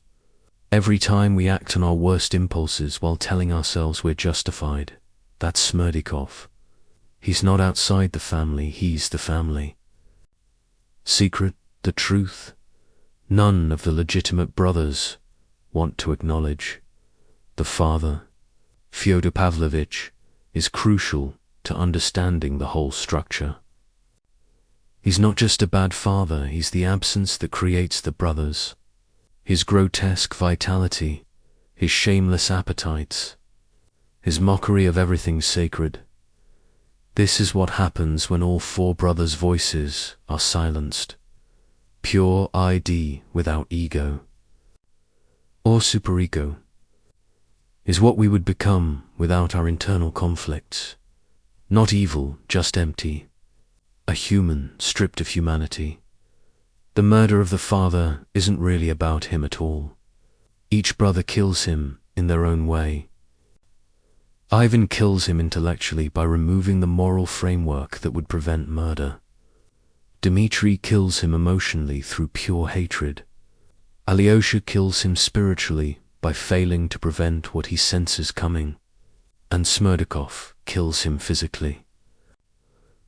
Every time we act on our worst impulses while telling ourselves we're justified, that's Smerdikov. He's not outside the family, he's the family. Secret, the truth, none of the legitimate brothers want to acknowledge. The father, Fyodor Pavlovich, is crucial to understanding the whole structure. He's not just a bad father, he's the absence that creates the brothers. His grotesque vitality, his shameless appetites, his mockery of everything sacred. This is what happens when all four brothers' voices are silenced. Pure ID without ego, or superego, is what we would become without our internal conflicts. Not evil, just empty. A human stripped of humanity. The murder of the father isn't really about him at all. Each brother kills him in their own way. Ivan kills him intellectually by removing the moral framework that would prevent murder. Dmitri kills him emotionally through pure hatred. Alyosha kills him spiritually by failing to prevent what he senses coming. And Smerdikov kills him physically,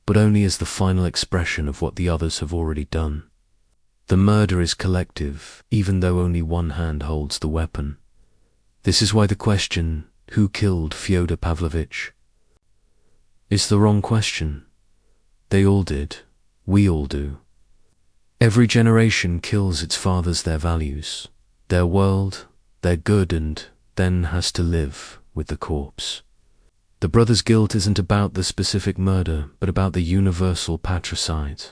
but only as the final expression of what the others have already done. The murder is collective, even though only one hand holds the weapon. This is why the question, who killed Fyodor Pavlovich, is the wrong question. They all did. We all do. Every generation kills its fathers, their values, their world, their good, and then has to live with the corpse. The brother's guilt isn't about the specific murder, but about the universal patricide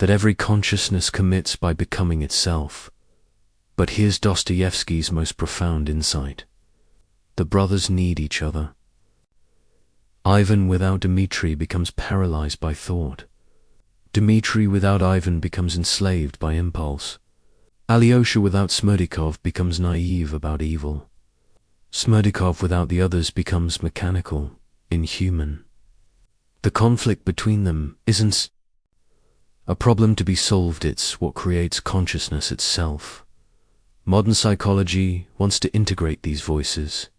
that every consciousness commits by becoming itself. But here's Dostoevsky's most profound insight. The brothers need each other. Ivan without Dmitri becomes paralyzed by thought. Dmitri without Ivan becomes enslaved by impulse. Alyosha without Smerdikov becomes naive about evil. Smerdikov without the others becomes mechanical, inhuman. The conflict between them isn't a problem to be solved, it's what creates consciousness itself. Modern psychology wants to integrate these voices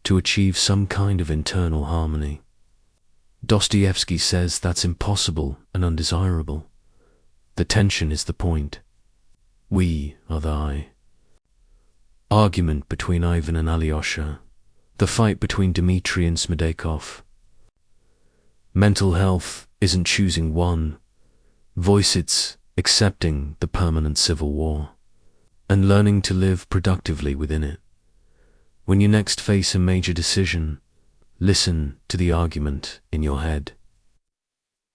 to achieve some kind of internal harmony. Dostoevsky says that's impossible and undesirable. The tension is the point. We are the I. Argument between Ivan and Alyosha. The fight between Dmitri and Smedekov. Mental health isn't choosing one voice, it's accepting the permanent civil war and learning to live productively within it. When you next face a major decision, listen to the argument in your head.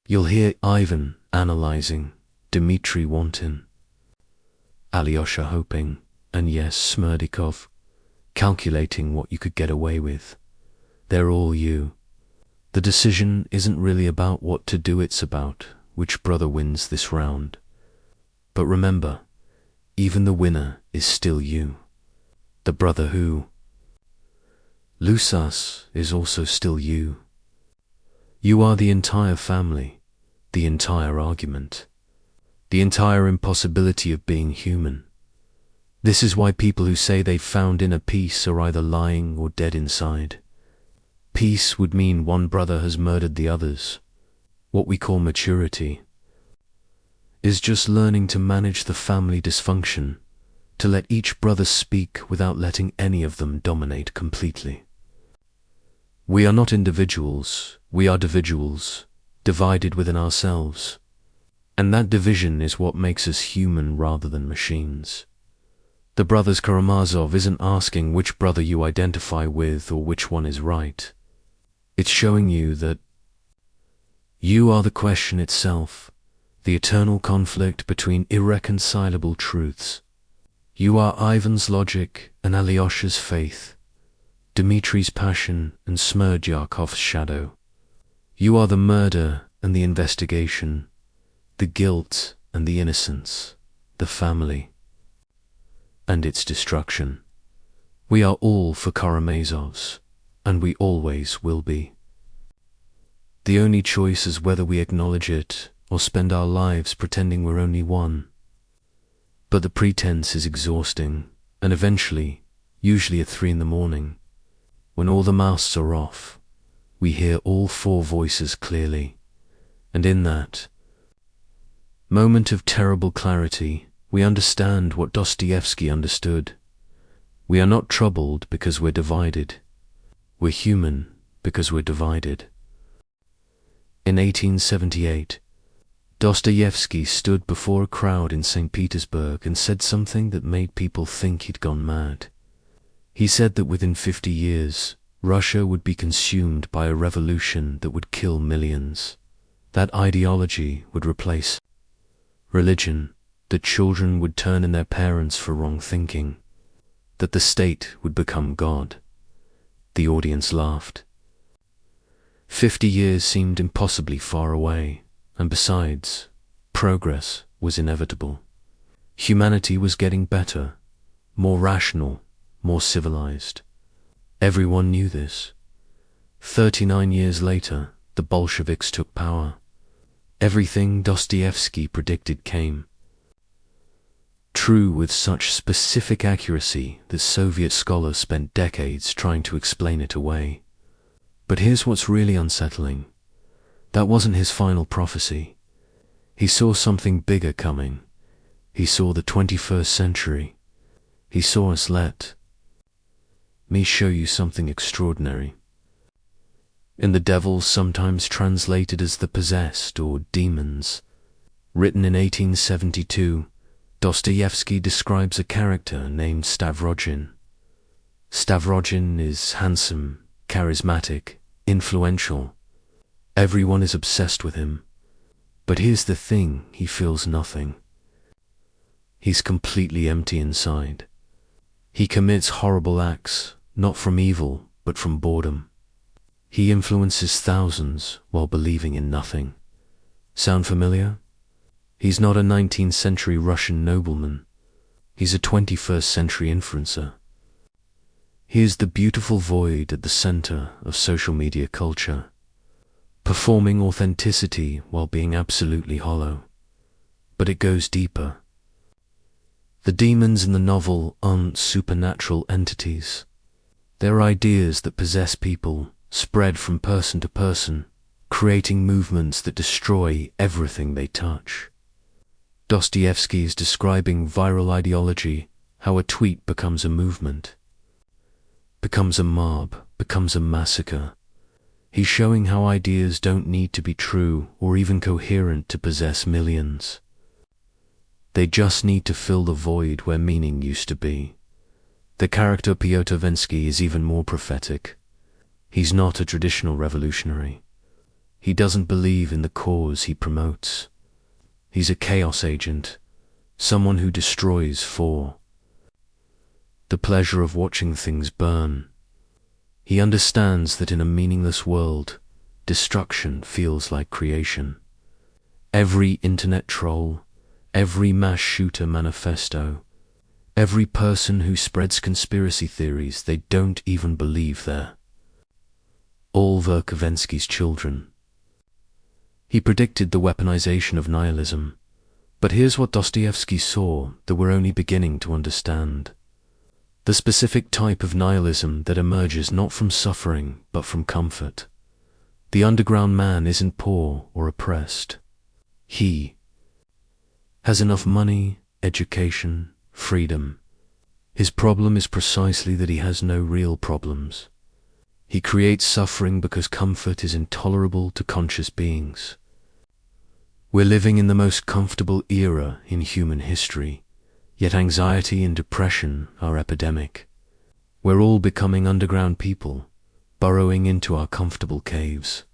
You'll hear Ivan analyzing, Dmitri wanting, Alyosha hoping, and yes, Smerdikov calculating what you could get away with. They're all you. The decision isn't really about what to do, it's about which brother wins this round. But remember, even the winner is still you. The brother who loses is also still you. You are the entire family, the entire argument, the entire impossibility of being human. This is why people who say they've found inner peace are either lying or dead inside. Peace would mean one brother has murdered the others. What we call maturity is just learning to manage the family dysfunction, to let each brother speak without letting any of them dominate completely. We are not individuals, we are individuals, divided within ourselves. And that division is what makes us human rather than machines. The brothers Karamazov isn't asking which brother you identify with or which one is right. It's showing you that you are the question itself, the eternal conflict between irreconcilable truths. You are Ivan's logic and Alyosha's faith, Dmitri's passion and Smerdyakov's shadow. You are the murder and the investigation, the guilt and the innocence, the family and its destruction. We are all for Karamazovs, and we always will be. The only choice is whether we acknowledge it or spend our lives pretending we're only one. But the pretense is exhausting, and eventually, usually at 3 a.m, when all the masks are off, we hear all 4 voices clearly, and in that moment of terrible clarity, we understand what Dostoevsky understood. We are not troubled because we're divided. We're human because we're divided. In 1878, Dostoevsky stood before a crowd in St. Petersburg and said something that made people think he'd gone mad. He said that within 50 years, Russia would be consumed by a revolution that would kill millions. That ideology would replace religion, that children would turn in their parents for wrong thinking, that the state would become God. The audience laughed. 50 years seemed impossibly far away, and besides, progress was inevitable. Humanity was getting better, more rational, more civilized. Everyone knew this. 39 years later, the Bolsheviks took power. Everything Dostoevsky predicted came true with such specific accuracy that Soviet scholars spent decades trying to explain it away. But here's what's really unsettling. That wasn't his final prophecy. He saw something bigger coming. He saw the 21st century. He saw us. Let me show you something extraordinary. In The Devil, sometimes translated as the possessed or demons, written in 1872, Dostoevsky describes a character named Stavrogin. Stavrogin is handsome, charismatic, influential. Everyone is obsessed with him. But here's the thing, he feels nothing. He's completely empty inside. He commits horrible acts, not from evil, but from boredom. He influences thousands while believing in nothing. Sound familiar? He's not a 19th century Russian nobleman. He's a 21st century influencer. He is the beautiful void at the center of social media culture, performing authenticity while being absolutely hollow. But it goes deeper. The demons in the novel aren't supernatural entities. They're ideas that possess people, spread from person to person, creating movements that destroy everything they touch. Dostoevsky is describing viral ideology, how a tweet becomes a movement, becomes a mob, becomes a massacre. He's showing how ideas don't need to be true or even coherent to possess millions. They just need to fill the void where meaning used to be. The character Fyodor Dostoevsky is even more prophetic. He's not a traditional revolutionary. He doesn't believe in the cause he promotes. He's a chaos agent, someone who destroys for the pleasure of watching things burn. He understands that in a meaningless world, destruction feels like creation. Every internet troll, every mass shooter manifesto, every person who spreads conspiracy theories they don't even believe there, all were Dostoevsky's children. He predicted the weaponization of nihilism, but here's what Dostoevsky saw that we're only beginning to understand. The specific type of nihilism that emerges not from suffering but from comfort. The underground man isn't poor or oppressed. He has enough money, education, freedom. His problem is precisely that he has no real problems. He creates suffering because comfort is intolerable to conscious beings. We're living in the most comfortable era in human history, yet anxiety and depression are epidemic. We're all becoming underground people, burrowing into our comfortable caves,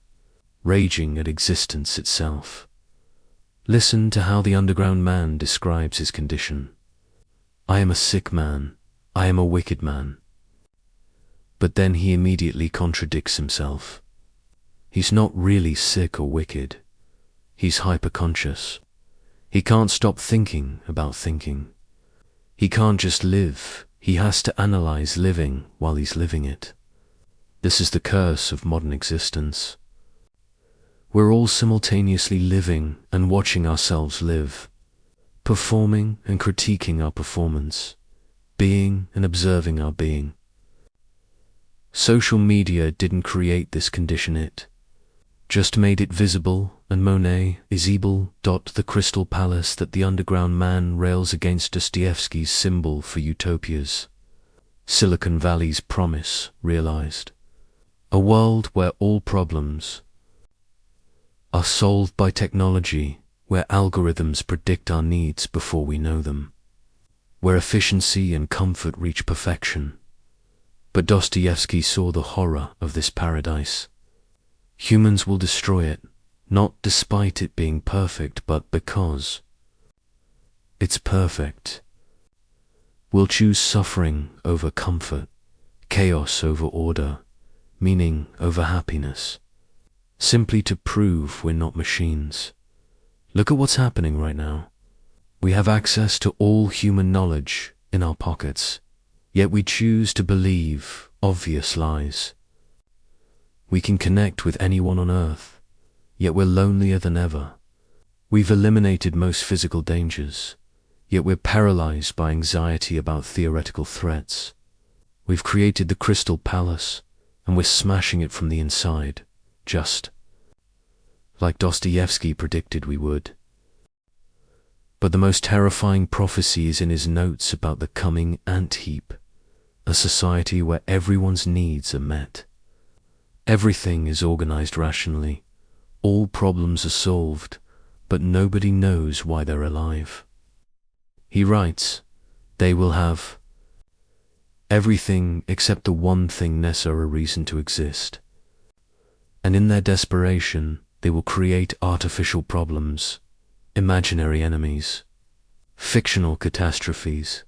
raging at existence itself. Listen to how the underground man describes his condition. I am a sick man. I am a wicked man. But then he immediately contradicts himself. He's not really sick or wicked. He's hyperconscious. He can't stop thinking about thinking. He can't just live. He has to analyze living while he's living it. This is the curse of modern existence. We're all simultaneously living and watching ourselves live, performing and critiquing our performance, being and observing our being. Social media didn't create this condition, it just made it visible, and Monet is able. The crystal palace that the underground man rails against Dostoevsky's symbol for utopias. Silicon Valley's promise realized. A world where all problems are solved by technology, where algorithms predict our needs before we know them, where efficiency and comfort reach perfection. But Dostoevsky saw the horror of this paradise. Humans will destroy it, not despite it being perfect, but because it's perfect. We'll choose suffering over comfort, chaos over order, meaning over happiness, simply to prove we're not machines. Look at what's happening right now. We have access to all human knowledge in our pockets, yet we choose to believe obvious lies. We can connect with anyone on earth, yet we're lonelier than ever. We've eliminated most physical dangers, yet we're paralyzed by anxiety about theoretical threats. We've created the crystal palace, and we're smashing it from the inside, just like Dostoevsky predicted we would. But the most terrifying prophecy is in his notes about the coming ant heap, a society where everyone's needs are met. Everything is organized rationally, all problems are solved, but nobody knows why they're alive. He writes, they will have everything except the one thing necessary a reason to exist. And in their desperation, they will create artificial problems, imaginary enemies, fictional catastrophes,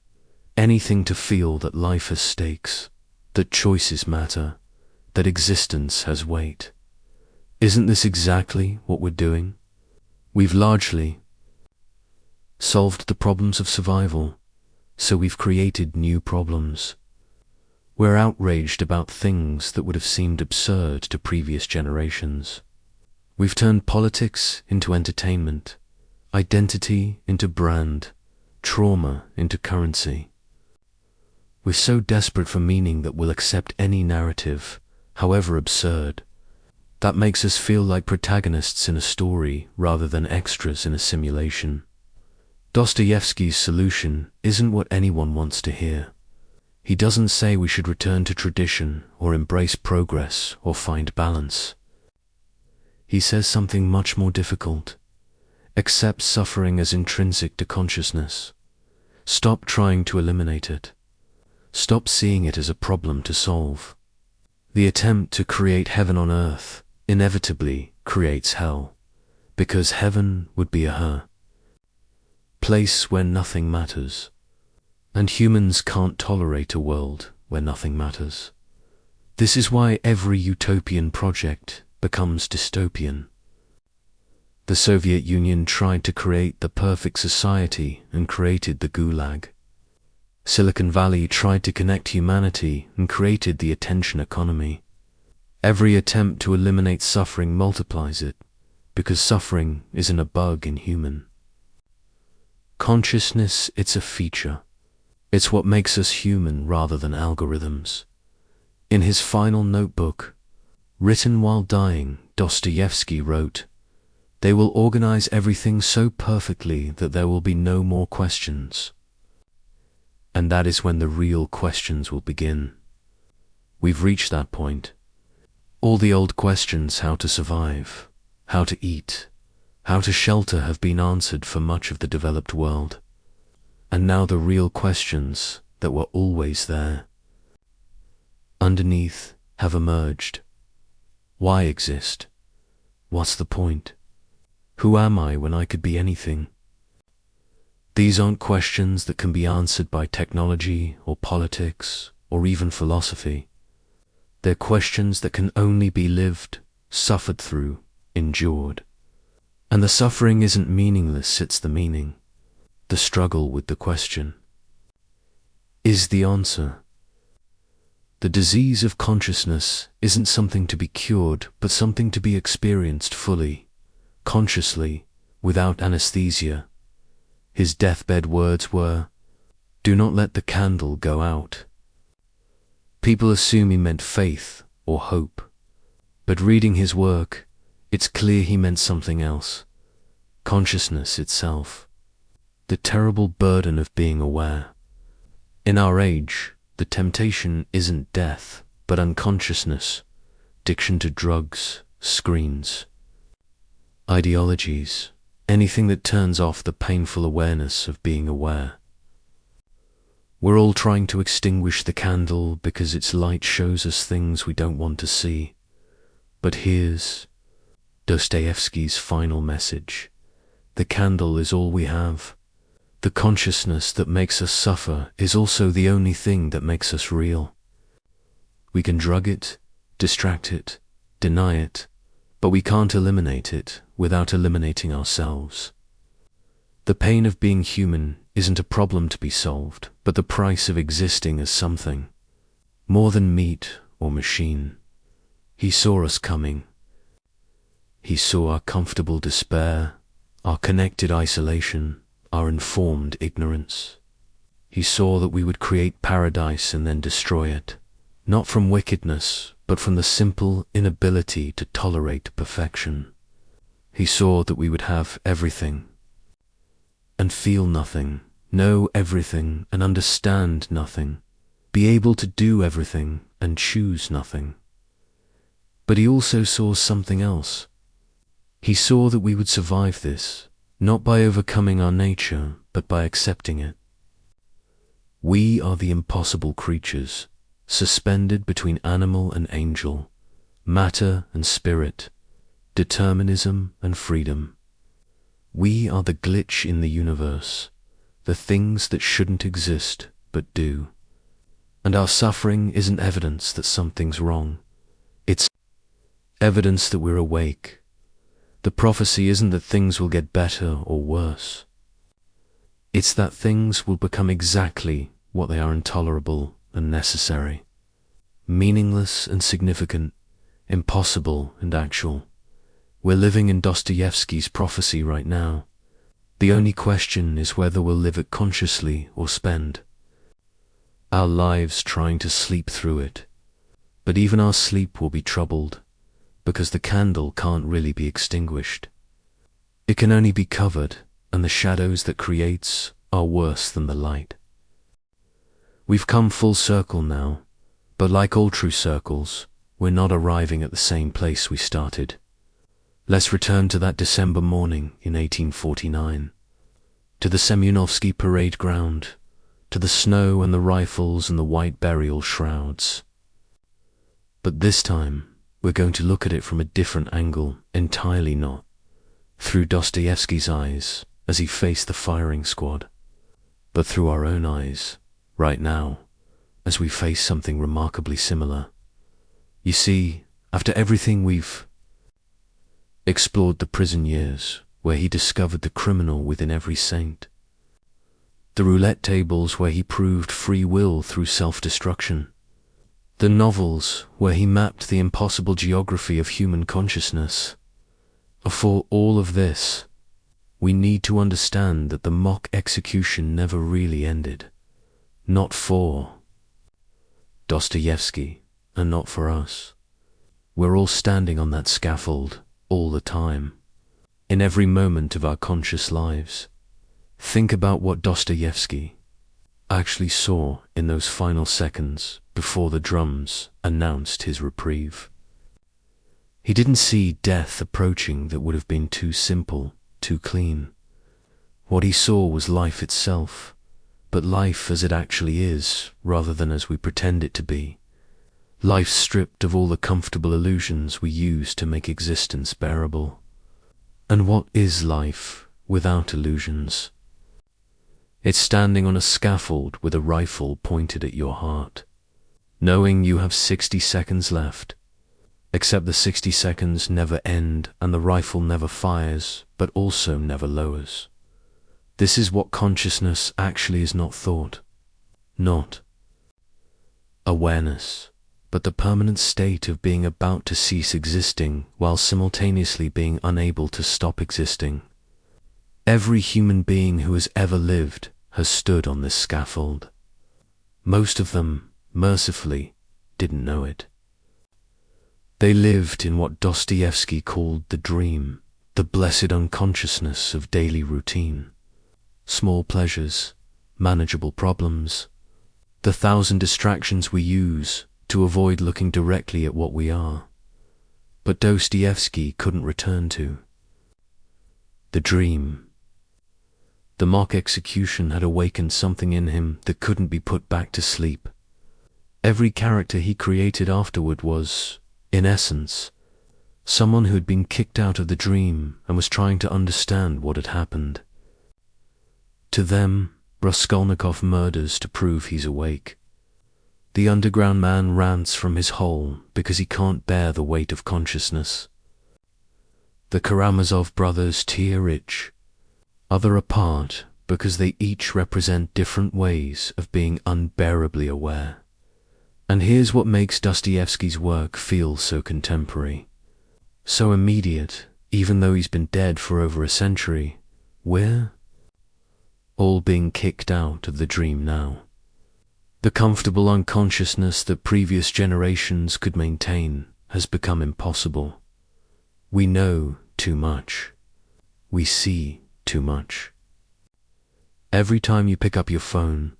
anything to feel that life has stakes, that choices matter, that existence has weight. Isn't this exactly what we're doing? We've largely solved the problems of survival, so we've created new problems. We're outraged about things that would have seemed absurd to previous generations. We've turned politics into entertainment, identity into brand, trauma into currency. We're so desperate for meaning that we'll accept any narrative, however absurd. That makes us feel like protagonists in a story rather than extras in a simulation. Dostoevsky's solution isn't what anyone wants to hear. He doesn't say we should return to tradition or embrace progress or find balance. He says something much more difficult. Accept suffering as intrinsic to consciousness. Stop trying to eliminate it. Stop seeing it as a problem to solve. The attempt to create heaven on earth inevitably creates hell, because heaven would be a place where nothing matters. And humans can't tolerate a world where nothing matters. This is why every utopian project becomes dystopian. The Soviet Union tried to create the perfect society and created the Gulag. Silicon Valley tried to connect humanity and created the attention economy. Every attempt to eliminate suffering multiplies it, because suffering isn't a bug in human. Consciousness, it's a feature. It's what makes us human rather than algorithms. In his final notebook, written while dying, Dostoevsky wrote, "They will organize everything so perfectly that there will be no more questions." And that is when the real questions will begin. We've reached that point. All the old questions, how to survive, how to eat, how to shelter, have been answered for much of the developed world. And now the real questions that were always there, underneath, have emerged. Why exist? What's the point? Who am I when I could be anything? These aren't questions that can be answered by technology or politics or even philosophy. They're questions that can only be lived, suffered through, endured. And the suffering isn't meaningless, it's the meaning. The struggle with the question is the answer. The disease of consciousness isn't something to be cured, but something to be experienced fully, consciously, without anesthesia. His deathbed words were, "Do not let the candle go out." People assume he meant faith or hope, but reading his work, it's clear he meant something else. Consciousness itself. The terrible burden of being aware. In our age, the temptation isn't death, but unconsciousness, addiction to drugs, screens, ideologies, anything that turns off the painful awareness of being aware. We're all trying to extinguish the candle because its light shows us things we don't want to see. But here's Dostoevsky's final message. The candle is all we have. The consciousness that makes us suffer is also the only thing that makes us real. We can drug it, distract it, deny it, but we can't eliminate it without eliminating ourselves. The pain of being human isn't a problem to be solved, but the price of existing as something more than meat or machine. He saw us coming. He saw our comfortable despair, our connected isolation, our informed ignorance. He saw that we would create paradise and then destroy it, not from wickedness, but from the simple inability to tolerate perfection. He saw that we would have everything and feel nothing, know everything and understand nothing, be able to do everything and choose nothing. But he also saw something else. He saw that we would survive this, not by overcoming our nature, but by accepting it. We are the impossible creatures, suspended between animal and angel, matter and spirit, determinism and freedom. We are the glitch in the universe, the things that shouldn't exist but do. And our suffering isn't evidence that something's wrong. It's evidence that we're awake. The prophecy isn't that things will get better or worse. It's that things will become exactly what they are: intolerable and necessary, meaningless and significant, impossible and actual. We're living in Dostoevsky's prophecy right now. The only question is whether we'll live it consciously or spend our lives trying to sleep through it. But even our sleep will be troubled, because the candle can't really be extinguished. It can only be covered, and the shadows that creates are worse than the light. We've come full circle now, but like all true circles, we're not arriving at the same place we started. Let's return to that December morning in 1849, to the Semyonovsky parade ground, to the snow and the rifles and the white burial shrouds. But this time, we're going to look at it from a different angle, entirely not through Dostoevsky's eyes as he faced the firing squad, but through our own eyes, right now, as we face something remarkably similar. You see, after everything we've explored, the prison years, where he discovered the criminal within every saint, the roulette tables where he proved free will through self-destruction, the novels where he mapped the impossible geography of human consciousness. For all of this, we need to understand that the mock execution never really ended. Not for Dostoevsky, and not for us. We're all standing on that scaffold all the time, in every moment of our conscious lives. Think about what Dostoevsky actually saw in those final seconds before the drums announced his reprieve. He didn't see death approaching that would have been too simple, too clean. What he saw was life itself, but life as it actually is, rather than as we pretend it to be. Life stripped of all the comfortable illusions we use to make existence bearable. And what is life without illusions? It's standing on a scaffold with a rifle pointed at your heart, knowing you have 60 seconds left, except the 60 seconds never end and the rifle never fires, but also never lowers. This is what consciousness actually is, not thought, not awareness, but the permanent state of being about to cease existing while simultaneously being unable to stop existing. Every human being who has ever lived has stood on this scaffold. Most of them, mercifully, didn't know it. They lived in what Dostoevsky called the dream, the blessed unconsciousness of daily routine. Small pleasures, manageable problems, the 1,000 distractions we use to avoid looking directly at what we are. But Dostoevsky couldn't return to the dream. The mock execution had awakened something in him that couldn't be put back to sleep. Every character he created afterward was, in essence, someone who had been kicked out of the dream and was trying to understand what had happened. To them, Raskolnikov murders to prove he's awake. The underground man rants from his hole because he can't bear the weight of consciousness. The Karamazov brothers tear rich, other apart because they each represent different ways of being unbearably aware. And here's what makes Dostoevsky's work feel so contemporary, so immediate, even though he's been dead for over a century. We're all being kicked out of the dream now. The comfortable unconsciousness that previous generations could maintain has become impossible. We know too much. We see too much. Every time you pick up your phone,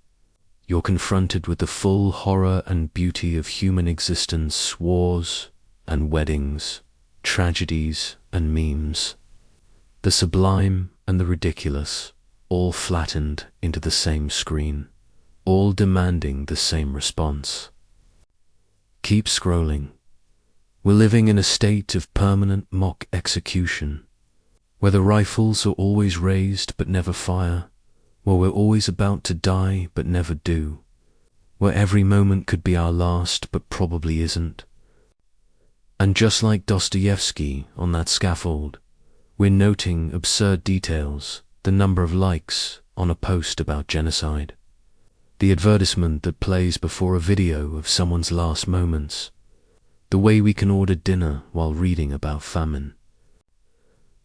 you're confronted with the full horror and beauty of human existence, wars and weddings, tragedies and memes, the sublime and the ridiculous, all flattened into the same screen, all demanding the same response. Keep scrolling. We're living in a state of permanent mock execution, where the rifles are always raised but never fire, where we're always about to die but never do, where every moment could be our last but probably isn't. And just like Dostoevsky on that scaffold, we're noting absurd details, the number of likes on a post about genocide, the advertisement that plays before a video of someone's last moments, the way we can order dinner while reading about famine.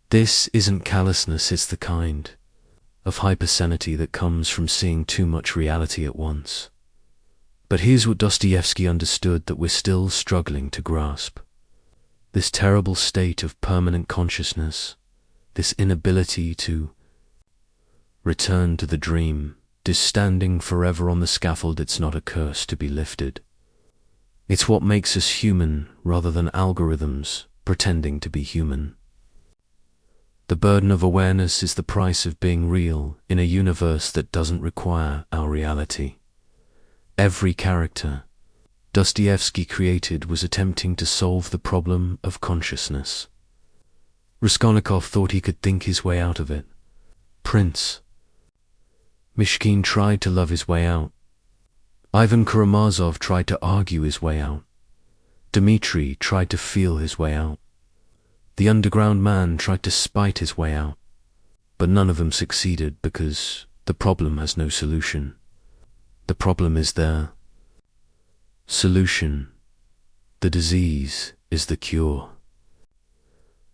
This isn't callousness, it's the kind of hypersanity that comes from seeing too much reality at once. But here's what Dostoevsky understood that we're still struggling to grasp. This terrible state of permanent consciousness, this inability to Return to the dream. 'Tis standing forever on the scaffold. It's not a curse to be lifted. It's what makes us human rather than algorithms pretending to be human. The burden of awareness is the price of being real in a universe that doesn't require our reality. Every character Dostoevsky created was attempting to solve the problem of consciousness. Raskolnikov thought he could think his way out of it. Prince Mishkin tried to love his way out. Ivan Karamazov tried to argue his way out. Dmitri tried to feel his way out. The underground man tried to spite his way out. But none of them succeeded because the problem has no solution. The problem is there. Solution. The disease is the cure.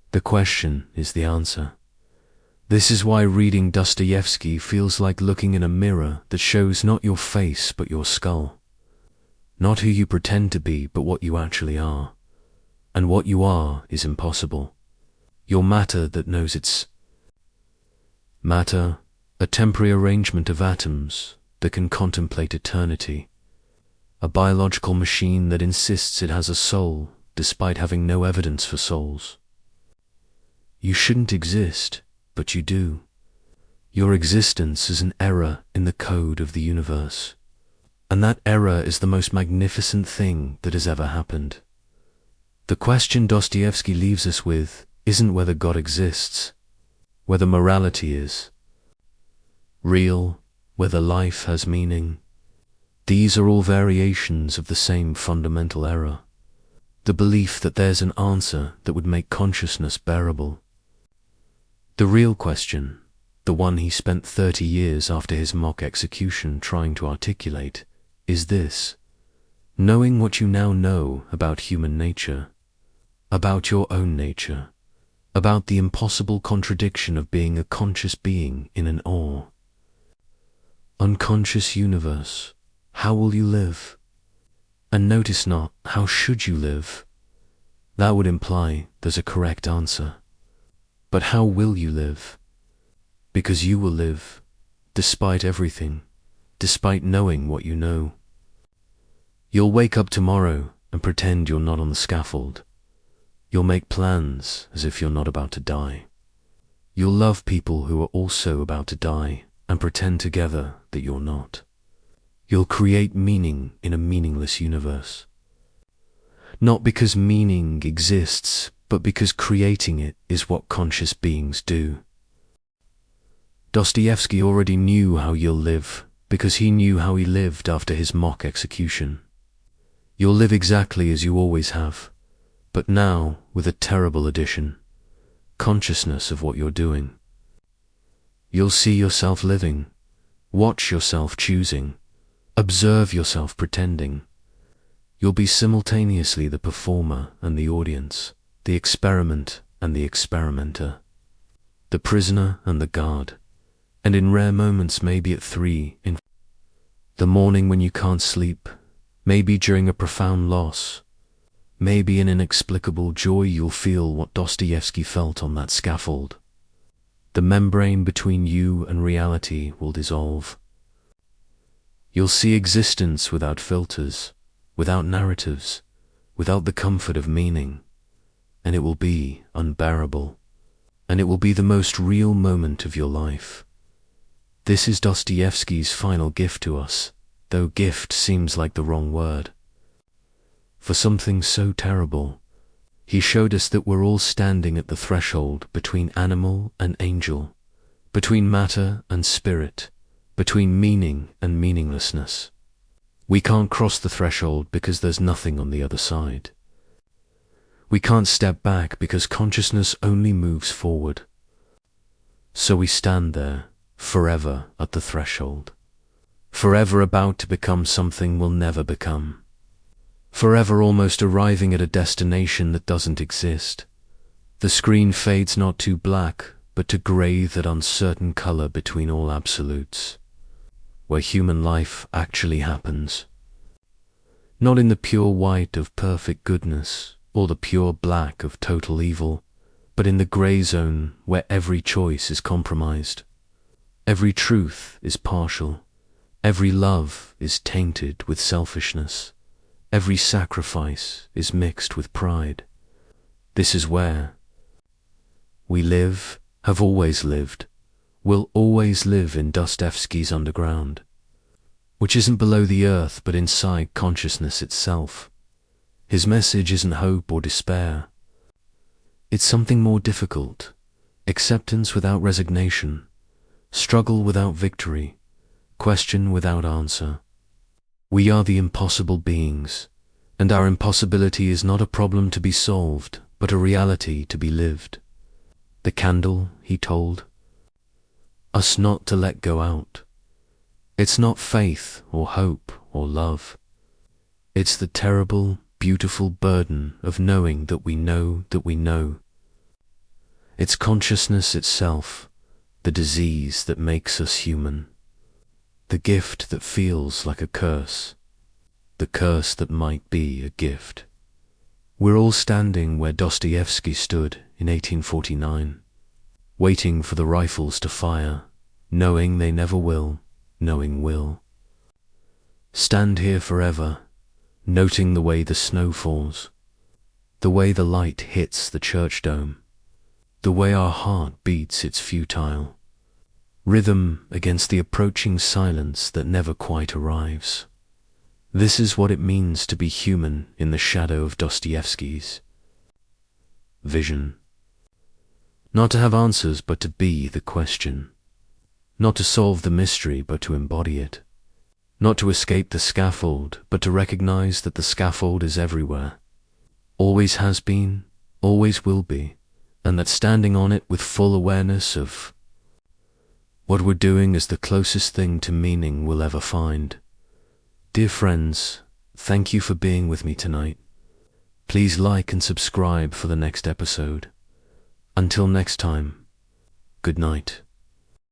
The question is the answer. This is why reading Dostoevsky feels like looking in a mirror that shows not your face but your skull. Not who you pretend to be but what you actually are. And what you are is impossible. Your matter that knows its matter, a temporary arrangement of atoms that can contemplate eternity. A biological machine that insists it has a soul despite having no evidence for souls. You shouldn't exist, but you do. Your existence is an error in the code of the universe. And that error is the most magnificent thing that has ever happened. The question Dostoevsky leaves us with isn't whether God exists, whether morality is real, whether life has meaning. These are all variations of the same fundamental error. The belief that there's an answer that would make consciousness bearable. The real question, the one he spent 30 years after his mock execution trying to articulate, is this: knowing what you now know about human nature, about your own nature, about the impossible contradiction of being a conscious being in an unconscious universe, how will you live? And notice not, how should you live? That would imply there's a correct answer. But how will you live? Because you will live, despite everything, despite knowing what you know. You'll wake up tomorrow and pretend you're not on the scaffold. You'll make plans as if you're not about to die. You'll love people who are also about to die and pretend together that you're not. You'll create meaning in a meaningless universe. Not because meaning exists, but because creating it is what conscious beings do. Dostoevsky already knew how you'll live because he knew how he lived after his mock execution. You'll live exactly as you always have, but now with a terrible addition: consciousness of what you're doing. You'll see yourself living, watch yourself choosing, observe yourself pretending. You'll be simultaneously the performer and the audience, the experiment and the experimenter, the prisoner and the guard, and in rare moments, maybe at 3 in the morning when you can't sleep, maybe during a profound loss, maybe in inexplicable joy, you'll feel what Dostoevsky felt on that scaffold. The membrane between you and reality will dissolve. You'll see existence without filters, without narratives, without the comfort of meaning. And it will be unbearable, and it will be the most real moment of your life. This is Dostoevsky's final gift to us, though gift seems like the wrong word. For something so terrible, he showed us that we're all standing at the threshold between animal and angel, between matter and spirit, between meaning and meaninglessness. We can't cross the threshold because there's nothing on the other side. We can't step back because consciousness only moves forward. So we stand there, forever at the threshold, forever about to become something we'll never become, forever almost arriving at a destination that doesn't exist. The screen fades not to black, but to grey, that uncertain color between all absolutes, where human life actually happens. Not in the pure white of perfect goodness, or the pure black of total evil, but in the grey zone where every choice is compromised, Every truth is partial. Every love is tainted with selfishness. Every sacrifice is mixed with pride. This is where we live, have always lived, will always live in Dostoevsky's underground, which isn't below the earth but inside consciousness itself. His message isn't hope or despair. It's something more difficult: acceptance without resignation, struggle without victory, question without answer. We are the impossible beings, and our impossibility is not a problem to be solved, but a reality to be lived. The candle, he told us not to let go out. It's not faith or hope or love. It's the terrible, beautiful burden of knowing that we know that we know. It's consciousness itself, the disease that makes us human, the gift that feels like a curse, the curse that might be a gift. We're all standing where Dostoevsky stood in 1849, waiting for the rifles to fire, knowing they never will, knowing will. Stand here forever, noting the way the snow falls, the way the light hits the church dome, the way our heart beats its futile rhythm against the approaching silence that never quite arrives. This is what it means to be human in the shadow of Dostoevsky's vision. Not to have answers, but to be the question. Not to solve the mystery, but to embody it. Not to escape the scaffold, but to recognize that the scaffold is everywhere. Always has been, always will be, and that standing on it with full awareness of what we're doing is the closest thing to meaning we'll ever find. Dear friends, thank you for being with me tonight. Please like and subscribe for the next episode. Until next time, good night.